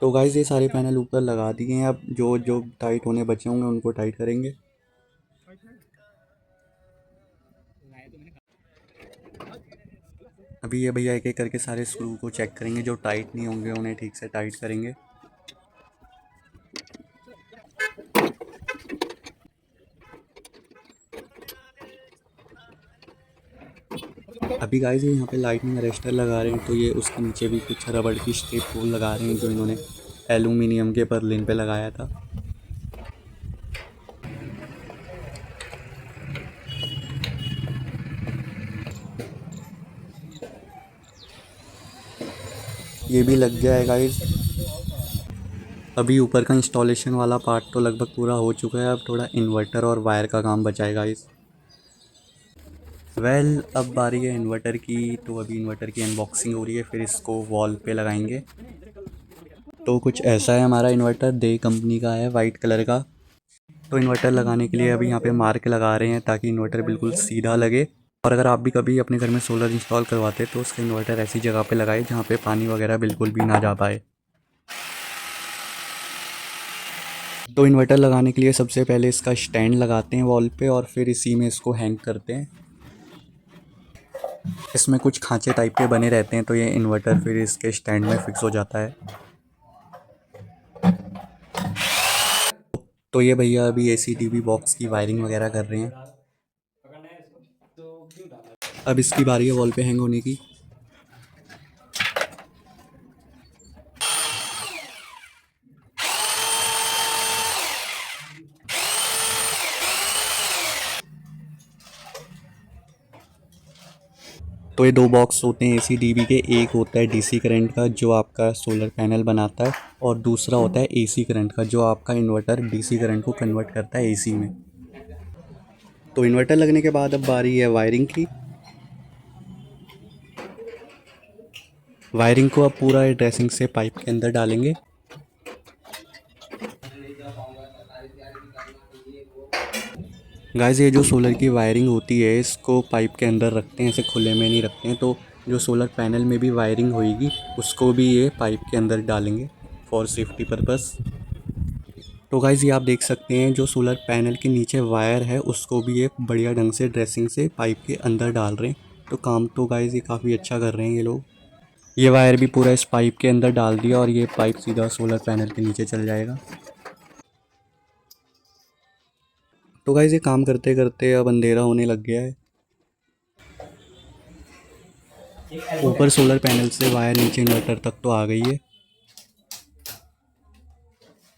तो गाइस ये सारे पैनल ऊपर लगा दिए हैं। अब जो जो टाइट होने बचे होंगे उनको टाइट करेंगे। अभी ये भैया एक एक करके सारे स्क्रू को चेक करेंगे, जो टाइट नहीं होंगे उन्हें ठीक से टाइट करेंगे। अभी गाइस ये यहाँ पे लाइटनिंग अरेस्टर लगा रहे हैं, तो ये उसके नीचे भी कुछ रबड़ की स्ट्रिप होल लगा रहे हैं जो इन्होंने एल्यूमिनियम के पर्लिन पे लगाया था। ये भी लग गया है गाइस। अभी ऊपर का इंस्टॉलेशन वाला पार्ट तो लगभग पूरा हो चुका है। अब थोड़ा इन्वर्टर और वायर का काम बचा है गाइस। अब बारी है इन्वर्टर की, तो अभी इन्वर्टर की अनबॉक्सिंग हो रही है, फिर इसको वॉल पे लगाएंगे। तो कुछ ऐसा है हमारा इन्वर्टर, दे कंपनी का है, वाइट कलर का। तो इन्वर्टर लगाने के लिए अभी यहाँ पे मार्क लगा रहे हैं ताकि इन्वर्टर बिल्कुल सीधा लगे। और अगर आप भी कभी अपने घर में सोलर इंस्टॉल करवाते तो उसका इन्वर्टर ऐसी जगह पे लगाए जहाँ पे पानी वगैरह बिल्कुल भी ना जा पाए। तो इन्वर्टर लगाने के लिए सबसे पहले इसका स्टैंड लगाते हैं वॉल पे, और फिर इसी में इसको हैंग करते हैं। इसमें कुछ खांचे टाइप के बने रहते हैं, तो ये इन्वर्टर फिर इसके स्टैंड में फिक्स हो जाता है। तो ये भैया अभी एसी टीवी बॉक्स की वायरिंग वगैरह कर रहे हैं। अब इसकी बारी है वॉल पे हैंग होने की। तो ये 2 बॉक्स होते हैं एसी डीवी के। एक होता है डीसी करंट का जो आपका सोलर पैनल बनाता है, और दूसरा होता है एसी करंट का जो आपका इन्वर्टर डीसी करंट को कन्वर्ट करता है एसी में। तो इन्वर्टर लगने के बाद अब बारी है वायरिंग की। वायरिंग को अब पूरा ड्रेसिंग से पाइप के अंदर डालेंगे। गाइस ये जो सोलर की वायरिंग होती है इसको पाइप के अंदर रखते हैं, ऐसे खुले में नहीं रखते हैं। तो जो सोलर पैनल में भी वायरिंग होएगी उसको भी ये पाइप के अंदर डालेंगे फॉर सेफ्टी पर्पस। तो गाइस ये आप देख सकते हैं जो सोलर पैनल के नीचे वायर है उसको भी ये बढ़िया ढंग से ड्रेसिंग से पाइप के अंदर डाल रहे हैं। तो काम तो गाइस ये काफ़ी अच्छा कर रहे हैं ये लोग। ये वायर भी पूरा इस पाइप के अंदर डाल दिया और ये पाइप सीधा सोलर पैनल के नीचे चल जाएगा। तो गाइस ये काम करते करते अब अंधेरा होने लग गया है। ऊपर सोलर पैनल से वायर नीचे इन्वर्टर तक तो आ गई है।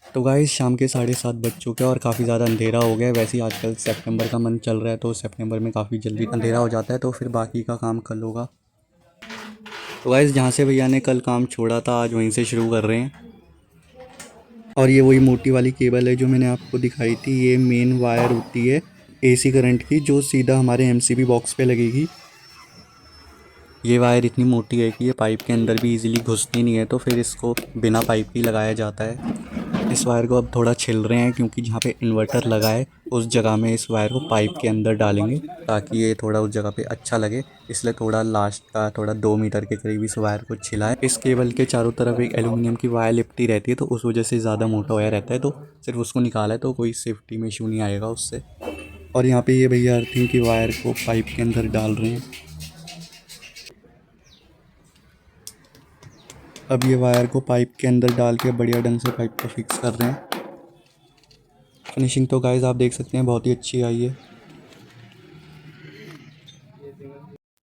तो गाइस शाम के 7:30 बज चुके हैं और काफ़ी ज़्यादा अंधेरा हो गया है। वैसे ही आजकल सितंबर का मंथ चल रहा है तो सितंबर में काफ़ी जल्दी अंधेरा हो जाता है, तो फिर बाकी का काम कल होगा। तो गाइस जहाँ से भैया ने कल काम छोड़ा था आज वहीं से शुरू कर रहे हैं। और ये वही मोटी वाली केबल है जो मैंने आपको दिखाई थी, ये मेन वायर होती है एसी करंट की जो सीधा हमारे एमसीबी बॉक्स पे लगेगी। ये वायर इतनी मोटी है कि ये पाइप के अंदर भी इजीली घुसती नहीं है, तो फिर इसको बिना पाइप के लगाया जाता है। इस वायर को अब थोड़ा छिल रहे हैं क्योंकि जहाँ पे इन्वर्टर लगा है उस जगह में इस वायर को पाइप के अंदर डालेंगे ताकि ये थोड़ा उस जगह पे अच्छा लगे। इसलिए थोड़ा लास्ट का थोड़ा 2 मीटर के करीब इस वायर को छिला है। इस केबल के चारों तरफ एक एल्यूमिनियम की वायर लिपटी रहती है तो उस वजह से ज़्यादा मोटा वायर रहता है, तो सिर्फ उसको निकाला है तो कोई सेफ्टी में इशू नहीं आएगा उससे। और यहाँ पे ये भैया अर्थिंग की वायर को पाइप के अंदर डाल रहे हैं। अब ये वायर को पाइप के अंदर डाल के बढ़िया ढंग से पाइप को फिक्स कर रहे हैं। फिनिशिंग तो गाइस आप देख सकते हैं बहुत ही अच्छी आई है।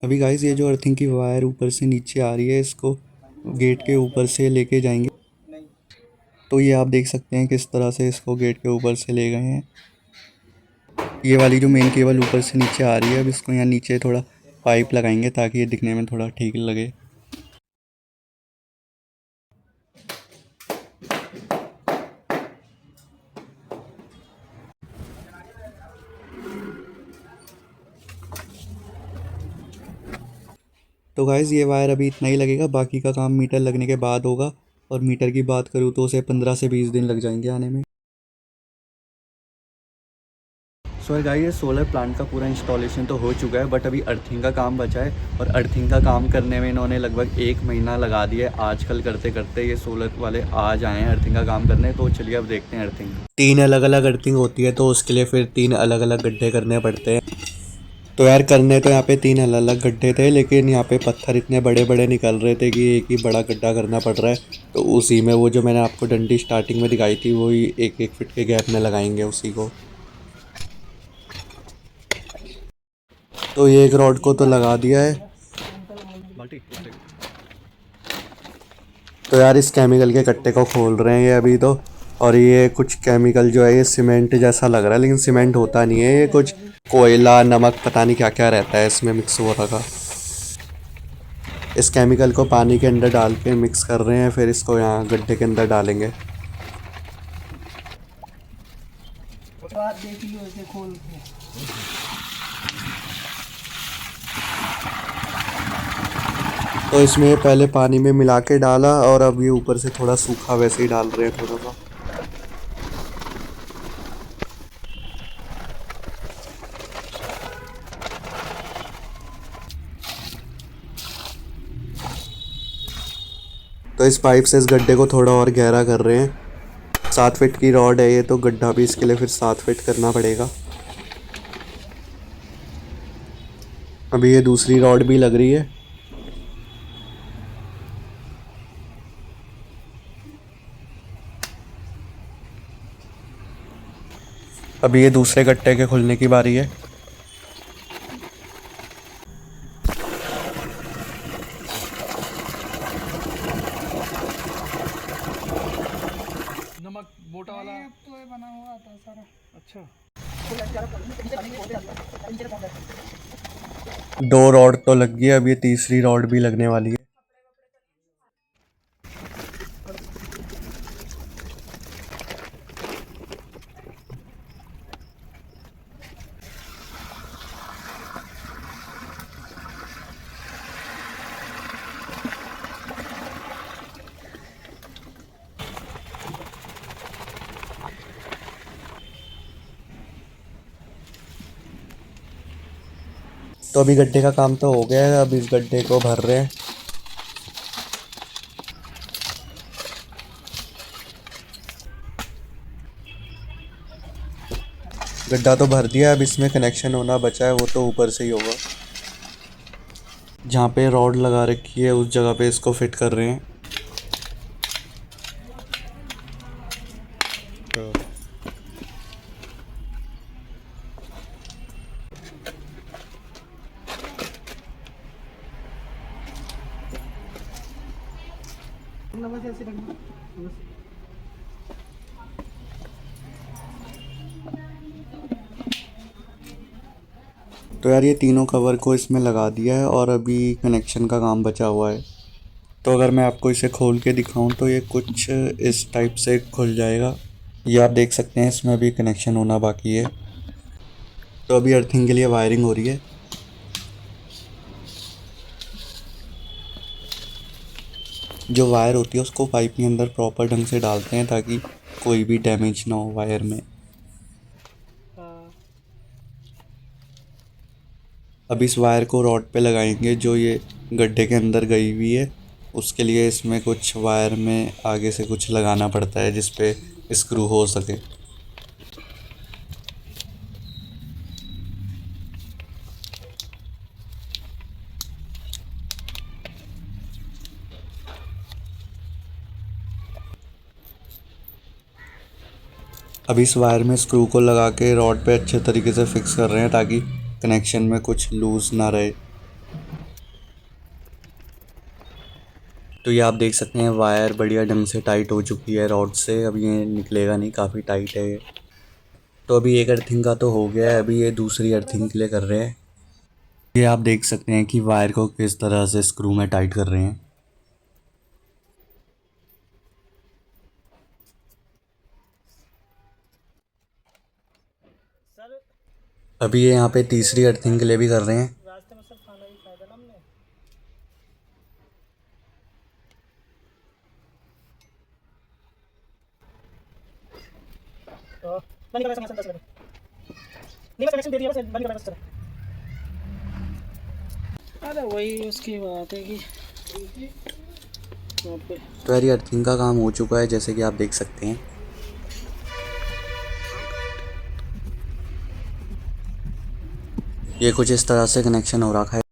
अभी गाइस ये जो अर्थिंग की वायर ऊपर से नीचे आ रही है इसको गेट के ऊपर से लेके जाएंगे। तो ये आप देख सकते हैं किस तरह से इसको गेट के ऊपर से ले गए हैं। ये वाली जो मेन केबल ऊपर से नीचे आ रही है, अब इसको यहाँ नीचे थोड़ा पाइप लगाएंगे ताकि ये दिखने में थोड़ा ठीक लगे। तो गाइज़ ये वायर अभी इतना ही लगेगा, बाकी का काम मीटर लगने के बाद होगा। और मीटर की बात करूँ तो उसे 15 से 20 दिन लग जाएंगे आने में। सो गाइस ये सोलर प्लांट का पूरा इंस्टॉलेशन तो हो चुका है, बट अभी अर्थिंग का काम बचा है। और अर्थिंग का काम करने में इन्होंने लगभग 1 महीना लगा दिया है। आजकल करते करते ये सोलर वाले आज आए हैं अर्थिंग का काम करने। तो चलिए अब देखते हैं अर्थिंग। 3 अलग अलग अर्थिंग होती है तो उसके लिए फिर 3 अलग अलग गड्ढे करने पड़ते हैं। तो यार करने तो यहाँ पे 3 अलग अलग गड्ढे थे, लेकिन यहाँ पे पत्थर इतने बड़े बड़े निकल रहे थे कि एक ही बड़ा गड्ढा करना पड़ रहा है। तो उसी में वो जो मैंने आपको डंडी स्टार्टिंग में दिखाई थी वही 1-1 फीट के गैप में लगाएंगे उसी को। तो ये एक रॉड को तो लगा दिया है। तो यार इस केमिकल के कट्टे को खोल रहे हैं ये अभी तो। और ये कुछ केमिकल जो है ये सीमेंट जैसा लग रहा है, लेकिन सीमेंट होता नहीं है, ये कुछ कोयला नमक पता नहीं क्या क्या रहता है इसमें मिक्स हो रखा। इस केमिकल को पानी के अंदर डाल के मिक्स कर रहे हैं, फिर इसको यहाँ गड्ढे के अंदर डालेंगे। तो इसमें पहले पानी में मिला के डाला और अब ये ऊपर से थोड़ा सूखा वैसे ही डाल रहे हैं थोड़ा सा। तो इस पाइप से इस गड्ढे को थोड़ा और गहरा कर रहे हैं। 7 फीट की रॉड है ये, तो गड्ढा भी इसके लिए फिर 7 फीट करना पड़ेगा। अभी ये दूसरी रॉड भी लग रही है। अभी ये दूसरे गट्टे के खुलने की बारी है। नमक मोटा वाला तो ये बना हुआ था सारा। अच्छा 2 रॉड तो लग गई, अब ये तीसरी रॉड भी लगने वाली है। तो अभी गड्ढे का काम तो हो गया है, अब इस गड्ढे को भर रहे हैं। गड्ढा तो भर दिया, अब इसमें कनेक्शन होना बचा है, वो तो ऊपर से ही होगा। जहाँ पे रॉड लगा रखी है उस जगह पे इसको फिट कर रहे हैं। नमस्ते ऐसे रखना नमस्ते। तो यार ये तीनों कवर को इसमें लगा दिया है और अभी कनेक्शन का काम बचा हुआ है। तो अगर मैं आपको इसे खोल के दिखाऊं तो ये कुछ इस टाइप से खुल जाएगा। ये आप देख सकते हैं इसमें अभी कनेक्शन होना बाकी है। तो अभी अर्थिंग के लिए वायरिंग हो रही है। जो वायर होती है उसको पाइप के अंदर प्रॉपर ढंग से डालते हैं ताकि कोई भी डैमेज ना हो वायर में। अब इस वायर को रॉड पे लगाएंगे जो ये गड्ढे के अंदर गई हुई है। उसके लिए इसमें कुछ वायर में आगे से कुछ लगाना पड़ता है जिस पे स्क्रू हो सके। अब इस वायर में स्क्रू को लगा के रॉड पे अच्छे तरीके से फिक्स कर रहे हैं ताकि कनेक्शन में कुछ लूज़ ना रहे। तो ये आप देख सकते हैं वायर बढ़िया ढंग से टाइट हो चुकी है रॉड से। अब ये निकलेगा नहीं, काफ़ी टाइट है ये। तो अभी एक अर्थिंग का तो हो गया है, अभी ये दूसरी अर्थिंग के लिए कर रहे हैं। ये आप देख सकते हैं कि वायर को किस तरह से स्क्रू में टाइट कर रहे हैं। अभी ये यहाँ पे तीसरी अर्थिंग के लिए भी कर रहे हैं। रास्ते में सब खाना भी खाया था ना हमने। तो बंद कर कनेक्शन 10 मिनट नहीं बस कनेक्शन दे दिया बस बंद कर बस। अरे वही उसकी बात है कि वहाँ पे तो यार ये अर्थिंग का काम हो चुका है जैसे कि आप देख सकते हैं। ये कुछ इस तरह से कनेक्शन हो रखा है।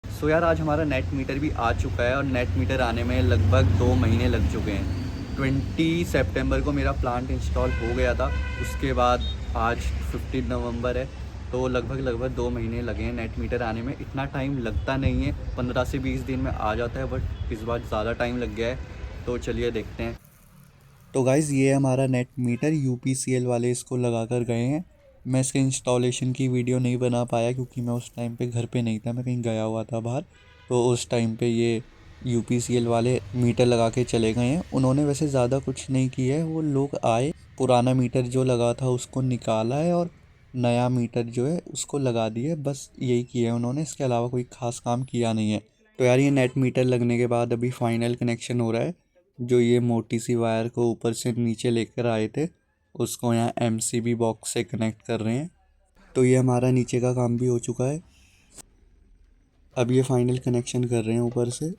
सो यार आज हमारा नेट मीटर भी आ चुका है और नेट मीटर आने में लगभग 2 महीने लग चुके हैं। 20 सितंबर को मेरा प्लांट इंस्टॉल हो गया था। उसके बाद आज 15 नवंबर है, तो लगभग 2 महीने लगे हैं नेट मीटर आने में। इतना टाइम लगता नहीं है, 15 से 20 दिन में आ जाता है, बट इस बार ज़्यादा टाइम लग गया है। तो चलिए देखते हैं। तो गाइज़ ये हमारा नेट मीटर UPCL वाले इसको लगा कर गए हैं। मैं इसके इंस्टॉलेशन की वीडियो नहीं बना पाया क्योंकि मैं उस टाइम पे घर पे नहीं था, मैं कहीं गया हुआ था बाहर। तो उस टाइम पे ये UPCL वाले मीटर लगा के चले गए हैं। उन्होंने वैसे ज़्यादा कुछ नहीं किया है, वो लोग आए, पुराना मीटर जो लगा था उसको निकाला है और नया मीटर जो है उसको लगा दिए। बस यही किया है उन्होंने, इसके अलावा कोई ख़ास काम किया नहीं है। तो यार ये नेट मीटर लगने के बाद अभी फाइनल कनेक्शन हो रहा है। जो ये मोटी सी वायर को ऊपर से नीचे लेकर आए थे उसको यहाँ MCB बॉक्स से कनेक्ट कर रहे हैं। तो ये हमारा नीचे का काम भी हो चुका है। अब ये फाइनल कनेक्शन कर रहे हैं ऊपर से।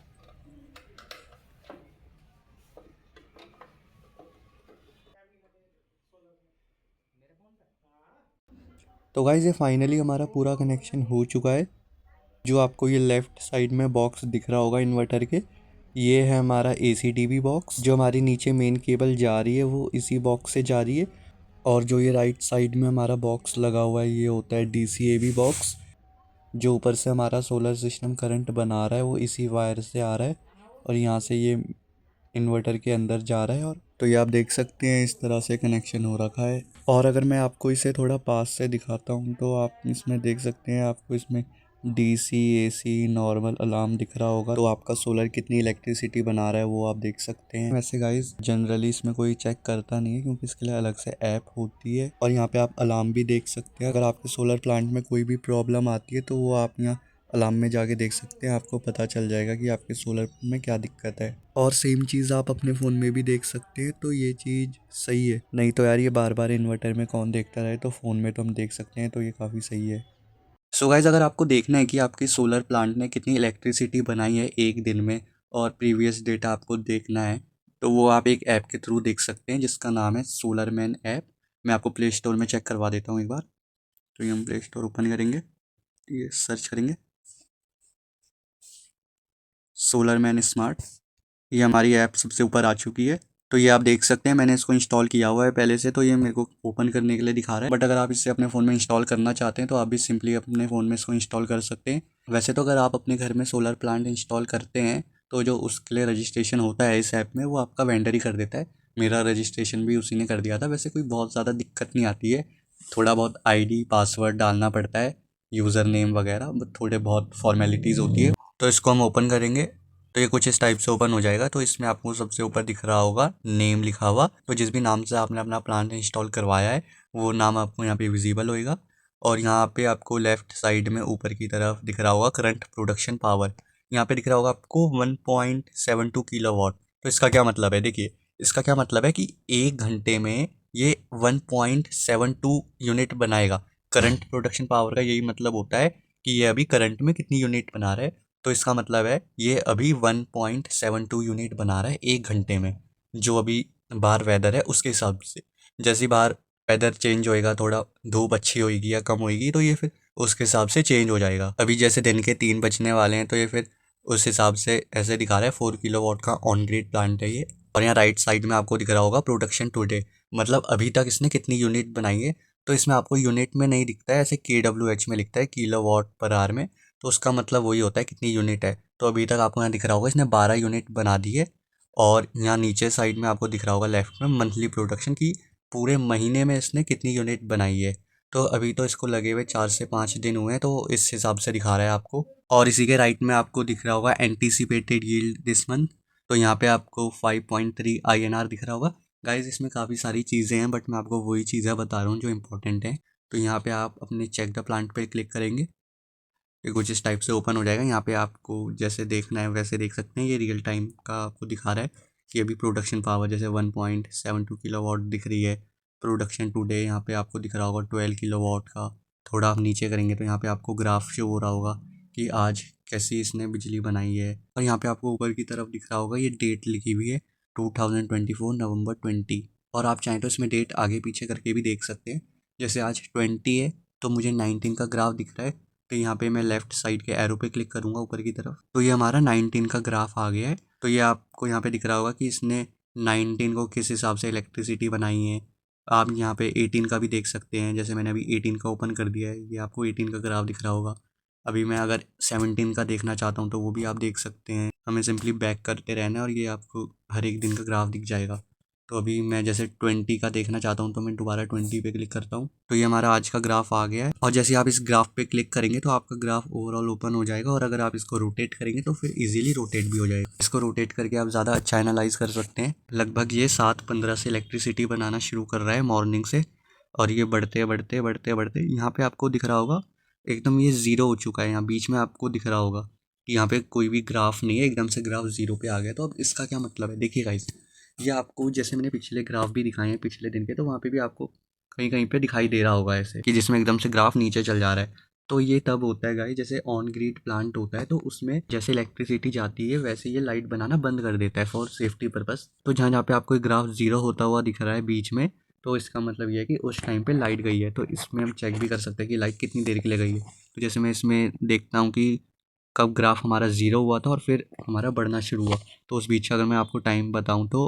तो गाइस ये फाइनली हमारा पूरा कनेक्शन हो चुका है। जो आपको ये लेफ़्ट साइड में बॉक्स दिख रहा होगा इन्वर्टर के, ये है हमारा ACDB बॉक्स। जो हमारी नीचे मेन केबल जा रही है वो इसी बॉक्स से जा रही है। और जो ये राइट साइड में हमारा बॉक्स लगा हुआ है ये होता है DCAB बॉक्स। जो ऊपर से हमारा सोलर सिस्टम करंट बना रहा है वो इसी वायर से आ रहा है और यहाँ से ये इन्वर्टर के अंदर जा रहा है। और तो ये आप देख सकते हैं इस तरह से कनेक्शन हो रखा है। और अगर मैं आपको इसे थोड़ा पास से दिखाता हूँ तो आप इसमें देख सकते हैं, आपको इसमें DC AC नॉर्मल अलार्म दिख रहा होगा। तो आपका सोलर कितनी इलेक्ट्रिसिटी बना रहा है वो आप देख सकते हैं। वैसे गाइस जनरली इसमें कोई चेक करता नहीं है क्योंकि इसके लिए अलग से ऐप होती है। और यहाँ पे आप अलार्म भी देख सकते हैं। अगर आपके सोलर प्लांट में कोई भी प्रॉब्लम आती है तो वो आप यहाँ अलार्म में जाके देख सकते हैं, आपको पता चल जाएगा कि आपके सोलर में क्या दिक्कत है। और सेम चीज़ आप अपने फ़ोन में भी देख सकते हैं, तो ये चीज़ सही है। नहीं तो यार ये बार बार इन्वर्टर में कौन देखता रहे, तो फ़ोन में तो हम देख सकते हैं, तो ये काफ़ी सही है। सो गाइज अगर आपको देखना है कि आपके सोलर प्लांट ने कितनी इलेक्ट्रिसिटी बनाई है एक दिन में और प्रीवियस डेटा आपको देखना है, तो वो आप एक ऐप के थ्रू देख सकते हैं जिसका नाम है सोलर मैन ऐप। मैं आपको प्ले स्टोर में चेक करवा देता हूँ एक बार। तो ये हम प्ले स्टोर ओपन करेंगे, ये सर्च करेंगे सोलर मैन स्मार्ट। ये हमारी ऐप सबसे ऊपर आ चुकी है। तो ये आप देख सकते हैं मैंने इसको इंस्टॉल किया हुआ है पहले से, तो ये मेरे को ओपन करने के लिए दिखा रहा है। बट अगर आप इसे अपने फ़ोन में इंस्टॉल करना चाहते हैं तो आप भी सिंपली अपने फ़ोन में इसको इंस्टॉल कर सकते हैं। वैसे तो अगर आप अपने घर में सोलर प्लांट इंस्टॉल करते हैं तो जो उसके लिए रजिस्ट्रेशन होता है इस ऐप में वो आपका वेंडर ही कर देता है। मेरा रजिस्ट्रेशन भी उसी ने कर दिया था। वैसे कोई बहुत ज़्यादा दिक्कत नहीं आती है, थोड़ा बहुत आईडी पासवर्ड डालना पड़ता है, यूज़र नेम वगैरह, थोड़े बहुत फॉर्मेलिटीज़ होती है। तो इसको हम ओपन करेंगे तो ये कुछ इस टाइप से ओपन हो जाएगा। तो इसमें आपको सबसे ऊपर दिख रहा होगा नेम लिखा हुआ, तो जिस भी नाम से आपने अपना प्लांट इंस्टॉल करवाया है वो नाम आपको यहाँ पे विजिबल होएगा। और यहाँ पे आपको लेफ्ट साइड में ऊपर की तरफ दिख रहा होगा करंट प्रोडक्शन पावर, यहाँ पे दिख रहा होगा आपको 1.72 किलोवाट। तो इसका क्या मतलब है, देखिए इसका क्या मतलब है कि 1 घंटे में ये 1.72 यूनिट बनाएगा। करंट प्रोडक्शन पावर का यही मतलब होता है कि ये अभी करंट में कितनी यूनिट बना रहा है। तो इसका मतलब है ये अभी 1.72 यूनिट बना रहा है 1 घंटे में, जो अभी बाहर वेदर है उसके हिसाब से। जैसे ही बाहर वेदर चेंज होएगा, थोड़ा धूप अच्छी होएगी या कम होएगी, तो ये फिर उसके हिसाब से चेंज हो जाएगा। अभी जैसे दिन के 3 बजने वाले हैं तो ये फिर उस हिसाब से ऐसे दिखा रहा है। 4 किलोवाट का ऑन ग्रिड प्लांट है ये। और यहाँ राइट साइड में आपको दिख रहा होगा प्रोडक्शन टुडे, मतलब अभी तक इसने कितनी यूनिट बनाई है। तो इसमें आपको यूनिट में नहीं दिखता है, ऐसे KWH में लिखता है, किलोवाट पर आवर में। तो उसका मतलब वही होता है कितनी यूनिट है। तो अभी तक आपको यहाँ दिख रहा होगा इसने 12 यूनिट बना दी है। और यहाँ नीचे साइड में आपको दिख रहा होगा लेफ्ट में मंथली प्रोडक्शन की, पूरे महीने में इसने कितनी यूनिट बनाई है। तो अभी तो इसको लगे हुए 4 से 5 दिन हुए हैं, तो इस हिसाब से दिखा रहा है आपको। और इसी के राइट में आपको दिख रहा होगा एंटीसिपेटेड यील्ड दिस मंथ। तो यहाँ पे आपको 5.3 INR दिख रहा होगा। गाइज इसमें काफ़ी सारी चीज़ें हैं बट मैं आपको वही चीज़ें बता रहा हूँ जो इंपॉर्टेंट हैं। तो यहाँ पे आप अपने चेक द प्लांट पे क्लिक करेंगे, ये कुछ इस टाइप से ओपन हो जाएगा। यहाँ पे आपको जैसे देखना है वैसे देख सकते हैं। ये रियल टाइम का आपको दिखा रहा है कि अभी प्रोडक्शन पावर जैसे 1.72 किलोवाट दिख रही है। प्रोडक्शन टुडे यहाँ पे आपको दिख रहा होगा 12 किलोवाट का। थोड़ा आप नीचे करेंगे तो यहाँ पे आपको ग्राफ शो हो रहा होगा कि आज कैसी इसने बिजली बनाई है। और यहाँ पे आपको ऊपर की तरफ दिख रहा होगा ये डेट लिखी हुई है 2024 नवंबर 20। और आप चाहें तो इसमें डेट आगे पीछे करके भी देख सकते हैं। जैसे आज 20 है तो मुझे 19 का ग्राफ दिख रहा है, तो यहाँ पे मैं लेफ्ट साइड के एरो पे क्लिक करूँगा ऊपर की तरफ, तो ये हमारा 19 का ग्राफ आ गया है। तो ये आपको यहाँ पे दिख रहा होगा कि इसने 19 को किस हिसाब से इलेक्ट्रिसिटी बनाई है। आप यहाँ पे 18 का भी देख सकते हैं, जैसे मैंने अभी 18 का ओपन कर दिया है, ये आपको 18 का ग्राफ दिख रहा होगा। अभी मैं अगर 17 का देखना चाहता हूँ तो वो भी आप देख सकते हैं। हमें सिंपली बैक करते रहना है और ये आपको हर एक दिन का ग्राफ दिख जाएगा। तो अभी मैं जैसे 20 का देखना चाहता हूँ तो मैं दोबारा 20 पे क्लिक करता हूँ, तो ये हमारा आज का ग्राफ आ गया है। और जैसे आप इस ग्राफ पे क्लिक करेंगे तो आपका ग्राफ ओवरऑल ओपन हो जाएगा। और अगर आप इसको रोटेट करेंगे तो फिर इजीली रोटेट भी हो जाएगा। इसको रोटेट करके आप ज़्यादा अच्छा एनालाइज कर सकते हैं। लगभग ये 7:15 से इलेक्ट्रिसिटी बनाना शुरू कर रहा है मॉर्निंग से, और ये बढ़ते बढ़ते बढ़ते बढ़ते यहाँ पे आपको दिख रहा होगा एकदम ये ज़ीरो हो चुका है। यहाँ बीच में आपको दिख रहा होगा कि यहाँ पे कोई भी ग्राफ नहीं है, एकदम से ग्राफ ज़ीरो पे आ गया। तो अब इसका क्या मतलब है, देखिए गाइस, ये आपको जैसे मैंने पिछले ग्राफ भी दिखाए हैं पिछले दिन के, तो वहाँ पे भी आपको कहीं कहीं पे दिखाई दे रहा होगा ऐसे कि जिसमें एकदम से ग्राफ नीचे चल जा रहा है। तो ये तब होता है गाइस जैसे ऑन ग्रिड प्लांट होता है, तो उसमें जैसे इलेक्ट्रिसिटी जाती है वैसे ये लाइट बनाना बंद कर देता है फॉर सेफ्टी पर्पस। तो जहाँ जहाँ पे आपको ग्राफ ज़ीरो होता हुआ दिख रहा है बीच में, तो इसका मतलब ये है कि उस टाइम पे लाइट गई है। तो इसमें हम चेक भी कर सकते हैं कि लाइट कितनी देर के लिए गई है। तो जैसे मैं इसमें देखता हूँ कि कब ग्राफ हमारा ज़ीरो हुआ था और फिर हमारा बढ़ना शुरू हुआ। तो उस बीच का अगर मैं आपको टाइम बताऊँ तो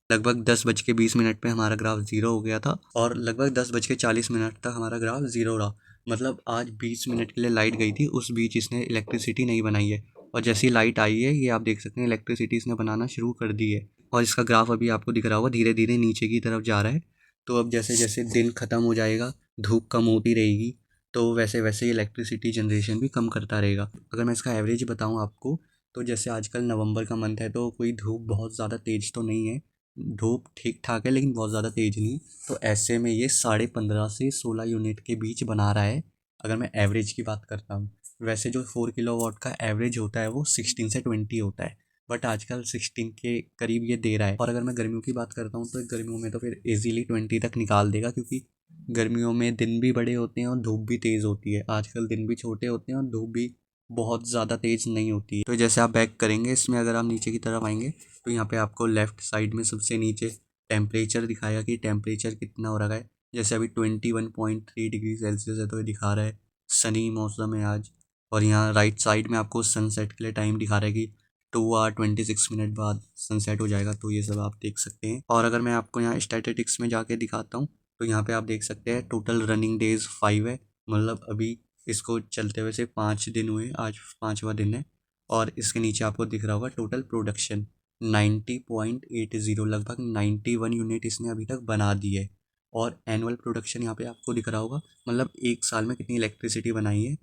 लगभग 10:20 पे हमारा ग्राफ ज़ीरो हो गया था और लगभग 10:40 तक हमारा ग्राफ ज़ीरो रहा। मतलब आज 20 मिनट के लिए लाइट गई थी, उस बीच इसने इलेक्ट्रिसिटी नहीं बनाई है। और जैसी लाइट आई है ये आप देख सकते हैं इलेक्ट्रिसिटी इसने बनाना शुरू कर दी है। और इसका ग्राफ अभी आपको दिख रहा होगा धीरे धीरे नीचे की तरफ जा रहा है। तो अब जैसे जैसे दिन ख़त्म हो जाएगा, धूप कम होती रहेगी, तो वैसे वैसे इलेक्ट्रिसिटी जनरेशन भी कम करता रहेगा। अगर मैं इसका एवरेज बताऊँ आपको, तो जैसे आजकल नवंबर का मंथ है तो कोई धूप बहुत ज़्यादा तेज़ तो नहीं है, धूप ठीक ठाक है लेकिन बहुत ज़्यादा तेज़ नहीं। तो ऐसे में ये 15.5 से 16 यूनिट के बीच बना रहा है, अगर मैं एवरेज की बात करता हूँ। वैसे जो 4 किलोवाट का एवरेज होता है वो 16 से 20 होता है, बट आजकल 16 के करीब ये दे रहा है। और अगर मैं गर्मियों की बात करता हूँ तो गर्मियों में तो फिर इजीली 20 तक निकाल देगा, क्योंकि गर्मियों में दिन भी बड़े होते हैं और धूप भी तेज़ होती है। आजकल दिन भी छोटे होते हैं और धूप भी बहुत ज़्यादा तेज़ नहीं होती है। तो जैसे आप बैक करेंगे इसमें, अगर आप नीचे की तरफ आएंगे तो यहाँ पे आपको लेफ़्ट साइड में सबसे नीचे टेम्परेचर दिखाएगा कि टेम्परेचर कितना हो रहा है। जैसे अभी 21.3 डिग्री सेल्सियस है तो ये दिखा रहा है सनी मौसम है आज। और यहाँ राइट साइड में आपको सनसेट के लिए टाइम दिखा रहा है कि 2:26 बाद सनसेट हो जाएगा। तो ये सब आप देख सकते हैं। और अगर मैं आपको यहाँ स्टैटिस्टिक्स में जाके दिखाता हूँ तो यहाँ पे आप देख सकते हैं टोटल रनिंग डेज 5 है, मतलब अभी इसको चलते हुए से 5 दिन हुए, आज 5वां दिन है। और इसके नीचे आपको दिख रहा होगा टोटल प्रोडक्शन 90.80, लगभग 91 यूनिट इसने अभी तक बना दी है। और एनुअल प्रोडक्शन यहाँ पे आपको दिख रहा होगा, मतलब एक साल में कितनी इलेक्ट्रिसिटी बनाई है।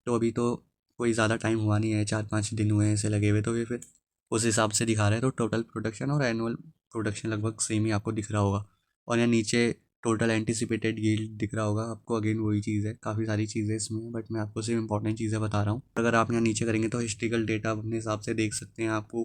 तो अभी तो कोई ज़्यादा टाइम हुआ नहीं है, 4-5 दिन हुए हैं ऐसे लगे हुए, तो ये फिर उस हिसाब से दिखा रहे हैं। तो टोटल प्रोडक्शन और एनुअल प्रोडक्शन लगभग सेम ही आपको दिख रहा होगा। और यहाँ नीचे टोटल एंटिसिपेटेड यील्ड दिख रहा होगा आपको। अगेन वही चीज़ है, काफ़ी सारी चीज़ें इसमें, बट मैं आपको सिर्फ इंपॉर्टेंट चीज़ें बता रहा हूँ। अगर आप यहाँ नीचे करेंगे तो हिस्ट्रिकल डेटा आप अपने हिसाब से देख सकते हैं। आपको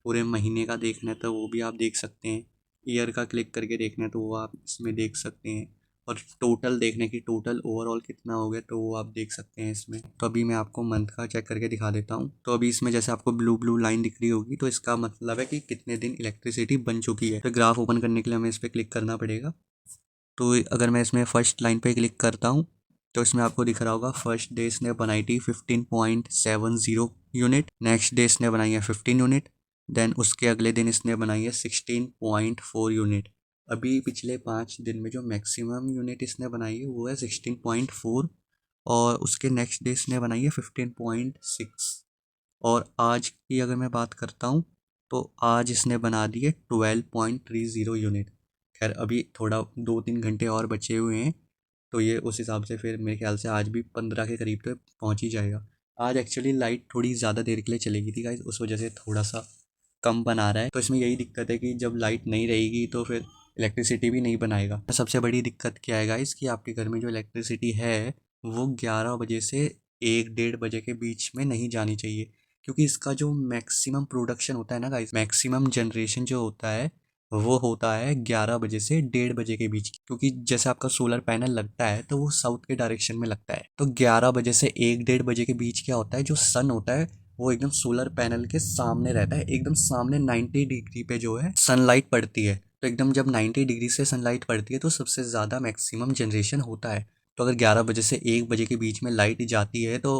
पूरे महीने का देखना है तो वो भी आप देख सकते हैं। ईयर का क्लिक करके देखना है तो वो आप इसमें देख सकते हैं। और टोटल देखने की टोटल ओवरऑल कितना हो गया तो वो आप देख सकते हैं इसमें। तो अभी मैं आपको मंथ का चेक करके दिखा देता हूँ। तो अभी इसमें जैसे आपको ब्लू लाइन दिख रही होगी तो इसका मतलब है कि कितने दिन इलेक्ट्रिसिटी बन चुकी है। तो ग्राफ ओपन करने के लिए हमें इस पर क्लिक करना पड़ेगा। तो अगर मैं इसमें फर्स्ट लाइन पे क्लिक करता हूँ तो इसमें आपको दिख रहा होगा फर्स्ट डे इसने बनाई थी 15.70 यूनिट, नेक्स्ट डे इसने बनाई है 15 यूनिट, देन उसके अगले दिन इसने बनाई है 16.4 यूनिट। अभी पिछले 5 दिन में जो मैक्सिमम यूनिट इसने बनाई है वो है 16.4, और उसके नेक्स्ट डे इसने बनाई है 15.6। और आज की अगर मैं बात करता हूँ तो आज इसने बना दी है 12.30 यूनिट। खैर अभी थोड़ा 2-3 घंटे और बचे हुए हैं, तो ये उस हिसाब से फिर मेरे ख्याल से आज भी 15 के करीब तो पहुँच ही जाएगा। आज एक्चुअली लाइट थोड़ी ज़्यादा देर के लिए चलेगी थी गाइस, उस वजह से थोड़ा सा कम बना रहा है। तो इसमें यही दिक्कत है कि जब लाइट नहीं रहेगी तो फिर इलेक्ट्रिसिटी भी नहीं बनाएगा। सबसे बड़ी दिक्कत क्या है गाइस कि आपके घर में जो इलेक्ट्रिसिटी है वो 11 बजे से 1-1:30 बजे के बीच में नहीं जानी चाहिए, क्योंकि इसका जो मैक्सिमम प्रोडक्शन होता है ना गाइस, मैक्सिमम जनरेशन जो होता है वो होता है 11 बजे से 1:30 बजे के बीच। क्योंकि जैसे आपका सोलर पैनल लगता है तो वो साउथ के डायरेक्शन में लगता है, तो 11 बजे से 1-1:30 बजे के बीच क्या होता है, जो सन होता है वो एकदम सोलर पैनल के सामने रहता है, एकदम सामने 90 डिग्री पे जो है सनलाइट पड़ती है। तो एकदम जब 90 डिग्री से सनलाइट पड़ती है तो सबसे ज़्यादा मैक्सिमम जनरेशन होता है। तो अगर 11 बजे से 1 बजे के बीच में लाइट जाती है तो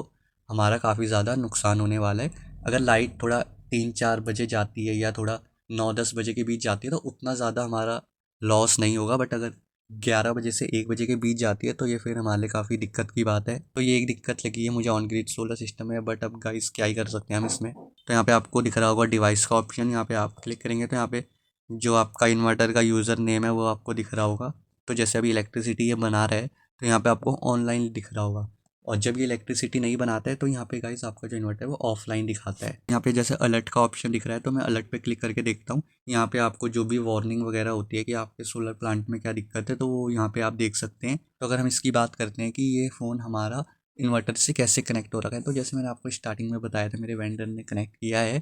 हमारा काफ़ी ज़्यादा नुकसान होने वाला है। अगर लाइट थोड़ा 3-4 बजे जाती है या थोड़ा 9-10 बजे के बीच जाती है तो उतना ज़्यादा हमारा लॉस नहीं होगा, बट अगर 11 बजे से 1 बजे के बीच जाती है तो ये फिर हमारे लिए काफ़ी दिक्कत की बात है। तो ये एक दिक्कत लगी है मुझे ऑन ग्रिड सोलर सिस्टम है, बट अब गाइस क्या ही कर सकते हैं हम इसमें। तो यहाँ पे आपको दिख रहा होगा डिवाइस का ऑप्शन, यहाँ पे आप क्लिक करेंगे तो यहाँ पे जो आपका इन्वर्टर का यूज़र नेम है वो आपको दिख रहा होगा। तो जैसे अभी इलेक्ट्रिसिटी ये बना रहा है तो यहाँ पे आपको ऑनलाइन दिख रहा होगा, और जब ये इलेक्ट्रिसिटी नहीं बनाता है तो यहाँ पे गाइस आपका जो इन्वर्टर है वो ऑफलाइन दिखाता है। यहाँ पे जैसे अलर्ट का ऑप्शन दिख रहा है तो मैं अलर्ट पे क्लिक करके देखता हूँ। यहाँ पे आपको जो भी वार्निंग वगैरह होती है कि आपके सोलर प्लांट में क्या दिक्कत है तो वो यहाँ पे आप देख सकते हैं। तो अगर हम इसकी बात करते हैं कि ये फ़ोन हमारा इन्वर्टर से कैसे कनेक्ट हो रखा है, तो जैसे मैंने आपको स्टार्टिंग में बताया था मेरे वेंडर ने कनेक्ट किया है।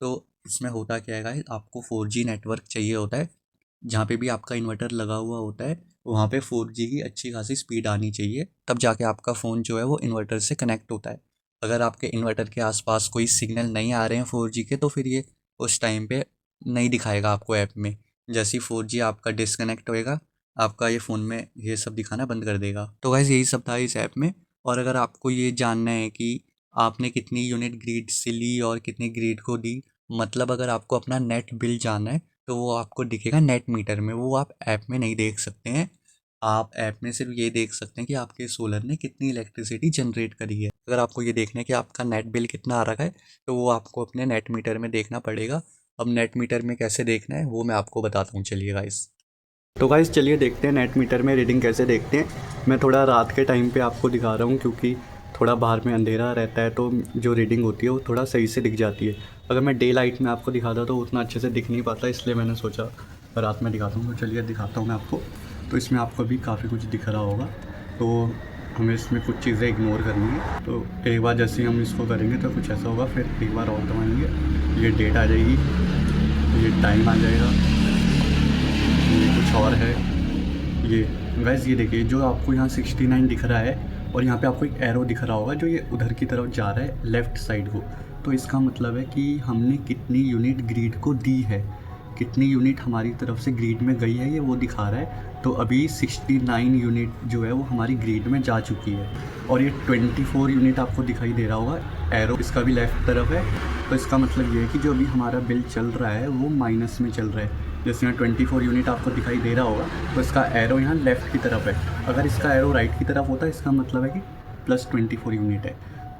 तो इसमें होता क्या है गाइस, आपको 4G नेटवर्क चाहिए होता है। जहाँ पे भी आपका इन्वर्टर लगा हुआ होता है वहाँ पे 4G की अच्छी खासी स्पीड आनी चाहिए, तब जाके आपका फ़ोन जो है वो इन्वर्टर से कनेक्ट होता है। अगर आपके इन्वर्टर के आसपास कोई सिग्नल नहीं आ रहे हैं 4G के तो फिर ये उस टाइम पे नहीं दिखाएगा आपको ऐप में। जैसे ही 4G आपका डिसकनेक्ट होएगा आपका ये फ़ोन में ये सब दिखाना बंद कर देगा। तो गाइस यही सब था इस ऐप में। और अगर आपको ये जानना है कि आपने कितनी यूनिट ग्रिड से ली और कितनी ग्रिड को दी, मतलब अगर आपको अपना नेट बिल जानना है तो वो आपको दिखेगा नेट मीटर में, वो आप ऐप में नहीं देख सकते हैं। आप ऐप में सिर्फ ये देख सकते हैं कि आपके सोलर ने कितनी इलेक्ट्रिसिटी जनरेट करी है। अगर आपको ये देखना है कि आपका नेट बिल कितना आ रहा है तो वो आपको अपने नेट मीटर में देखना पड़ेगा। अब नेट मीटर में कैसे देखना है वो मैं आपको बताता हूँ, चलिए गाइस। तो गाइस चलिए देखते हैं नेट मीटर में रीडिंग कैसे देखते हैं। मैं थोड़ा रात के टाइम पे आपको दिखा रहा हूँ क्योंकि थोड़ा बाहर में अंधेरा रहता है तो जो रीडिंग होती है वो थोड़ा सही से दिख जाती है। अगर मैं डे लाइट में आपको दिखाता तो उतना अच्छे से दिख नहीं पाता, इसलिए मैंने सोचा रात में दिखाता हूँ। तो चलिए दिखाता हूँ मैं आपको। तो इसमें आपको भी काफ़ी कुछ दिख रहा होगा, तो हमें इसमें कुछ चीज़ें इग्नोर करनी है। तो एक बार जैसे ही हम इसको करेंगे तो कुछ ऐसा होगा, फिर एक बार और दबाएंगे, ये डेट आ जाएगी, ये टाइम आ जाएगा, ये कुछ और है। ये वैसे ये देखिए जो आपको यहाँ 69 दिख रहा है और यहाँ पे आपको एक एरो दिख रहा होगा जो ये उधर की तरफ जा रहा है लेफ़्ट साइड को। तो इसका मतलब है कि हमने कितनी यूनिट ग्रिड को दी है। कितनी यूनिट हमारी तरफ से ग्रिड में गई है ये वो दिखा रहा है। तो अभी 69 यूनिट जो है वो हमारी ग्रिड में जा चुकी है। और ये 24 यूनिट आपको दिखाई दे रहा होगा, एरो इसका भी लेफ़्ट तरफ है। तो इसका मतलब ये है कि जो अभी हमारा बिल चल रहा है वो माइनस में चल रहा है। जैसे यहाँ 24 यूनिट आपको दिखाई दे रहा होगा, तो इसका एरो यहाँ लेफ़्ट की तरफ है। अगर इसका एरो राइट की तरफ होता है, इसका मतलब है कि प्लस 24 यूनिट है।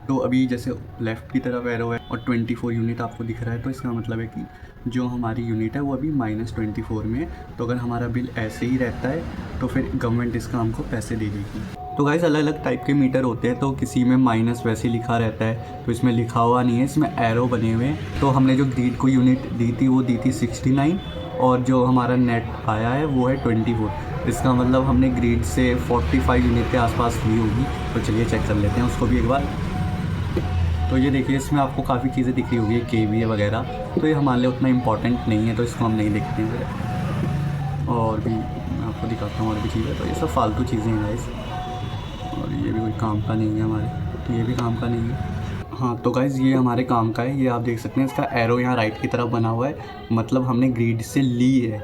तो अभी जैसे लेफ़्ट की तरफ एरो है और 24 यूनिट आपको दिख रहा है, तो इसका मतलब है कि जो हमारी यूनिट है वो अभी -24 में है। तो अगर हमारा बिल ऐसे ही रहता है तो फिर गवर्नमेंट इसका हमको पैसे दे देगी। तो गाइस अलग अलग टाइप के मीटर होते हैं, तो किसी में माइनस वैसे लिखा रहता है, तो इसमें लिखा हुआ नहीं है, इसमें एरो बने हुए हैं। तो हमने जो ग्रिड को यूनिट दी थी वो दी थी 69 और जो हमारा नेट आया है वो है 24। इसका मतलब हमने ग्रिड से 45 यूनिट के आसपास ली होगी। तो चलिए चेक कर लेते हैं उसको भी एक बार। तो ये देखिए इसमें आपको काफ़ी चीज़ें दिख रही होगी, केवी वगैरह, तो ये हमारे लिए उतना इम्पॉर्टेंट नहीं है, तो इसको हम नहीं देखते हैं। और भी मैं आपको दिखाता हूँ और भी चीज़ें, तो ये सब फालतू चीज़ें हैं गाइस, और ये भी कोई काम का नहीं है हमारे, तो ये भी काम का नहीं है। हाँ तो गाइस ये हमारे काम का है, ये आप देख सकते हैं इसका एरो यहाँ राइट की तरफ बना हुआ है, मतलब हमने ग्रिड से ली है।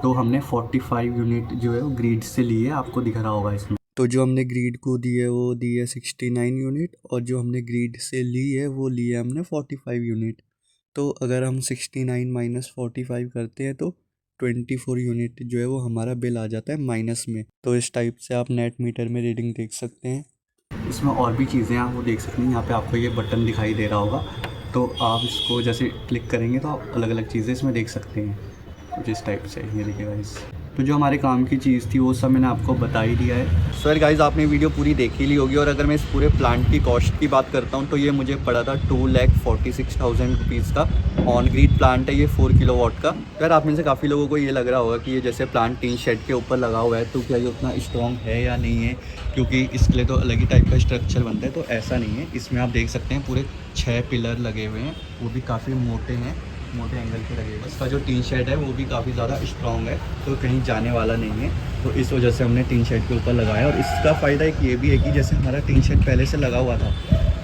तो हमने 45 यूनिट जो है वो ग्रिड से ली है, आपको दिख रहा होगा इसमें। तो जो हमने ग्रिड को दी है वो दी है 69 यूनिट, और जो हमने ग्रिड से ली है वो ली है हमने 45 यूनिट। तो अगर हम 69 माइनस 45 करते हैं तो 24 यूनिट जो है वो हमारा बिल आ जाता है माइनस में। तो इस टाइप से आप नेट मीटर में रीडिंग देख सकते हैं। इसमें और भी चीज़ें आप वो देख सकते हैं, यहाँ पे आपको ये बटन दिखाई दे रहा होगा, तो आप इसको जैसे क्लिक करेंगे तो आप अलग अलग चीज़ें इसमें देख सकते हैं कुछ इस टाइप से। ये देखिए गाइस, तो जो हमारे काम की चीज़ थी वो सब मैंने आपको बता ही दिया है। सर गाइस आपने वीडियो पूरी देख ही ली होगी, और अगर मैं इस पूरे प्लांट की कॉस्ट की बात करता हूँ तो ये मुझे पड़ा था 2,46,000 रुपीज़ का। ऑन ग्रिड प्लांट है ये 4 किलोवाट का। तो यार आप में से काफ़ी लोगों को ये लग रहा होगा कि ये जैसे प्लांट टीन शेड के ऊपर लगा हुआ है तो क्या ये उतना स्ट्रॉन्ग है या नहीं है, क्योंकि इसके लिए तो अलग ही टाइप का स्ट्रक्चर बनता है। तो ऐसा नहीं है, इसमें आप देख सकते हैं पूरे 6 पिलर लगे हुए हैं, वो भी काफ़ी मोटे हैं, मोटे एंगल पे लगेगा। इसका जो टीन शेड है वो भी काफ़ी ज़्यादा स्ट्रॉन्ग है, तो कहीं जाने वाला नहीं है। तो इस वजह से हमने टीन शेड के ऊपर लगाया। और इसका फ़ायदा एक ये भी है कि जैसे हमारा टीन शेड पहले से लगा हुआ था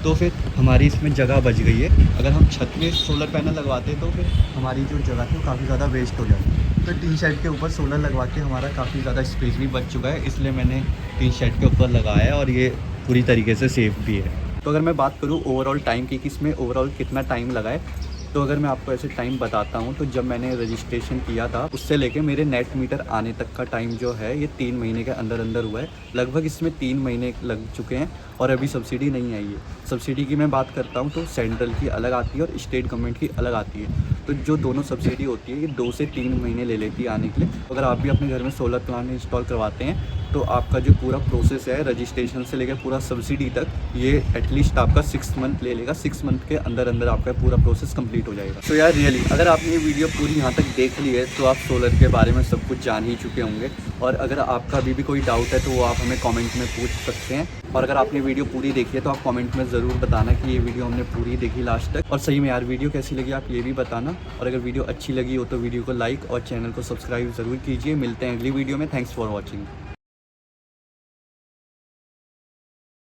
तो फिर हमारी इसमें जगह बच गई है। अगर हम छत में सोलर पैनल लगवाते तो फिर हमारी जो जगह थी वो काफ़ी ज़्यादा वेस्ट हो जाती। तो टीन शेड के ऊपर सोलर लगवा के हमारा काफ़ी ज़्यादा स्पेस भी बच चुका है, इसलिए मैंने टीन शेड के ऊपर लगाया है, और ये पूरी तरीके से सेफ़ भी है। तो अगर मैं बात करूँ ओवरऑल टाइम की कि इसमें ओवरऑल कितना टाइम लगा है, तो अगर मैं आपको ऐसे टाइम बताता हूँ तो जब मैंने रजिस्ट्रेशन किया था उससे लेके मेरे नेट मीटर आने तक का टाइम जो है ये 3 महीने के अंदर अंदर हुआ है। लगभग इसमें 3 महीने लग चुके हैं, और अभी सब्सिडी नहीं आई है। सब्सिडी की मैं बात करता हूँ तो सेंट्रल की अलग आती है और स्टेट गवर्नमेंट की अलग आती है। तो जो दोनों सब्सिडी होती है ये 2 से 3 महीने ले लेती है आने के लिए। अगर आप भी अपने घर में सोलर प्लांट इंस्टॉल करवाते हैं तो आपका जो पूरा प्रोसेस है रजिस्ट्रेशन से लेकर पूरा सब्सिडी तक, ये एटलीस्ट आपका 6 मंथ ले लेगा। 6 मंथ के अंदर अंदर आपका पूरा प्रोसेस कंप्लीट हो जाएगा। तो यार रियली अगर आपने ये वीडियो पूरी यहाँ तक देख ली है तो आप सोलर के बारे में सब कुछ जान ही चुके होंगे। और अगर आपका अभी भी कोई डाउट है तो वो आप हमें कमेंट में पूछ सकते हैं। और अगर आपने वीडियो पूरी देखी है तो आप कमेंट में ज़रूर बताना कि ये वीडियो हमने पूरी देखी लास्ट तक। और सही में यार वीडियो कैसी लगी आप ये भी बताना। और अगर वीडियो अच्छी लगी हो तो वीडियो को लाइक और चैनल को सब्सक्राइब ज़रूर कीजिए। मिलते हैं अगली वीडियो में। Thanks for watching.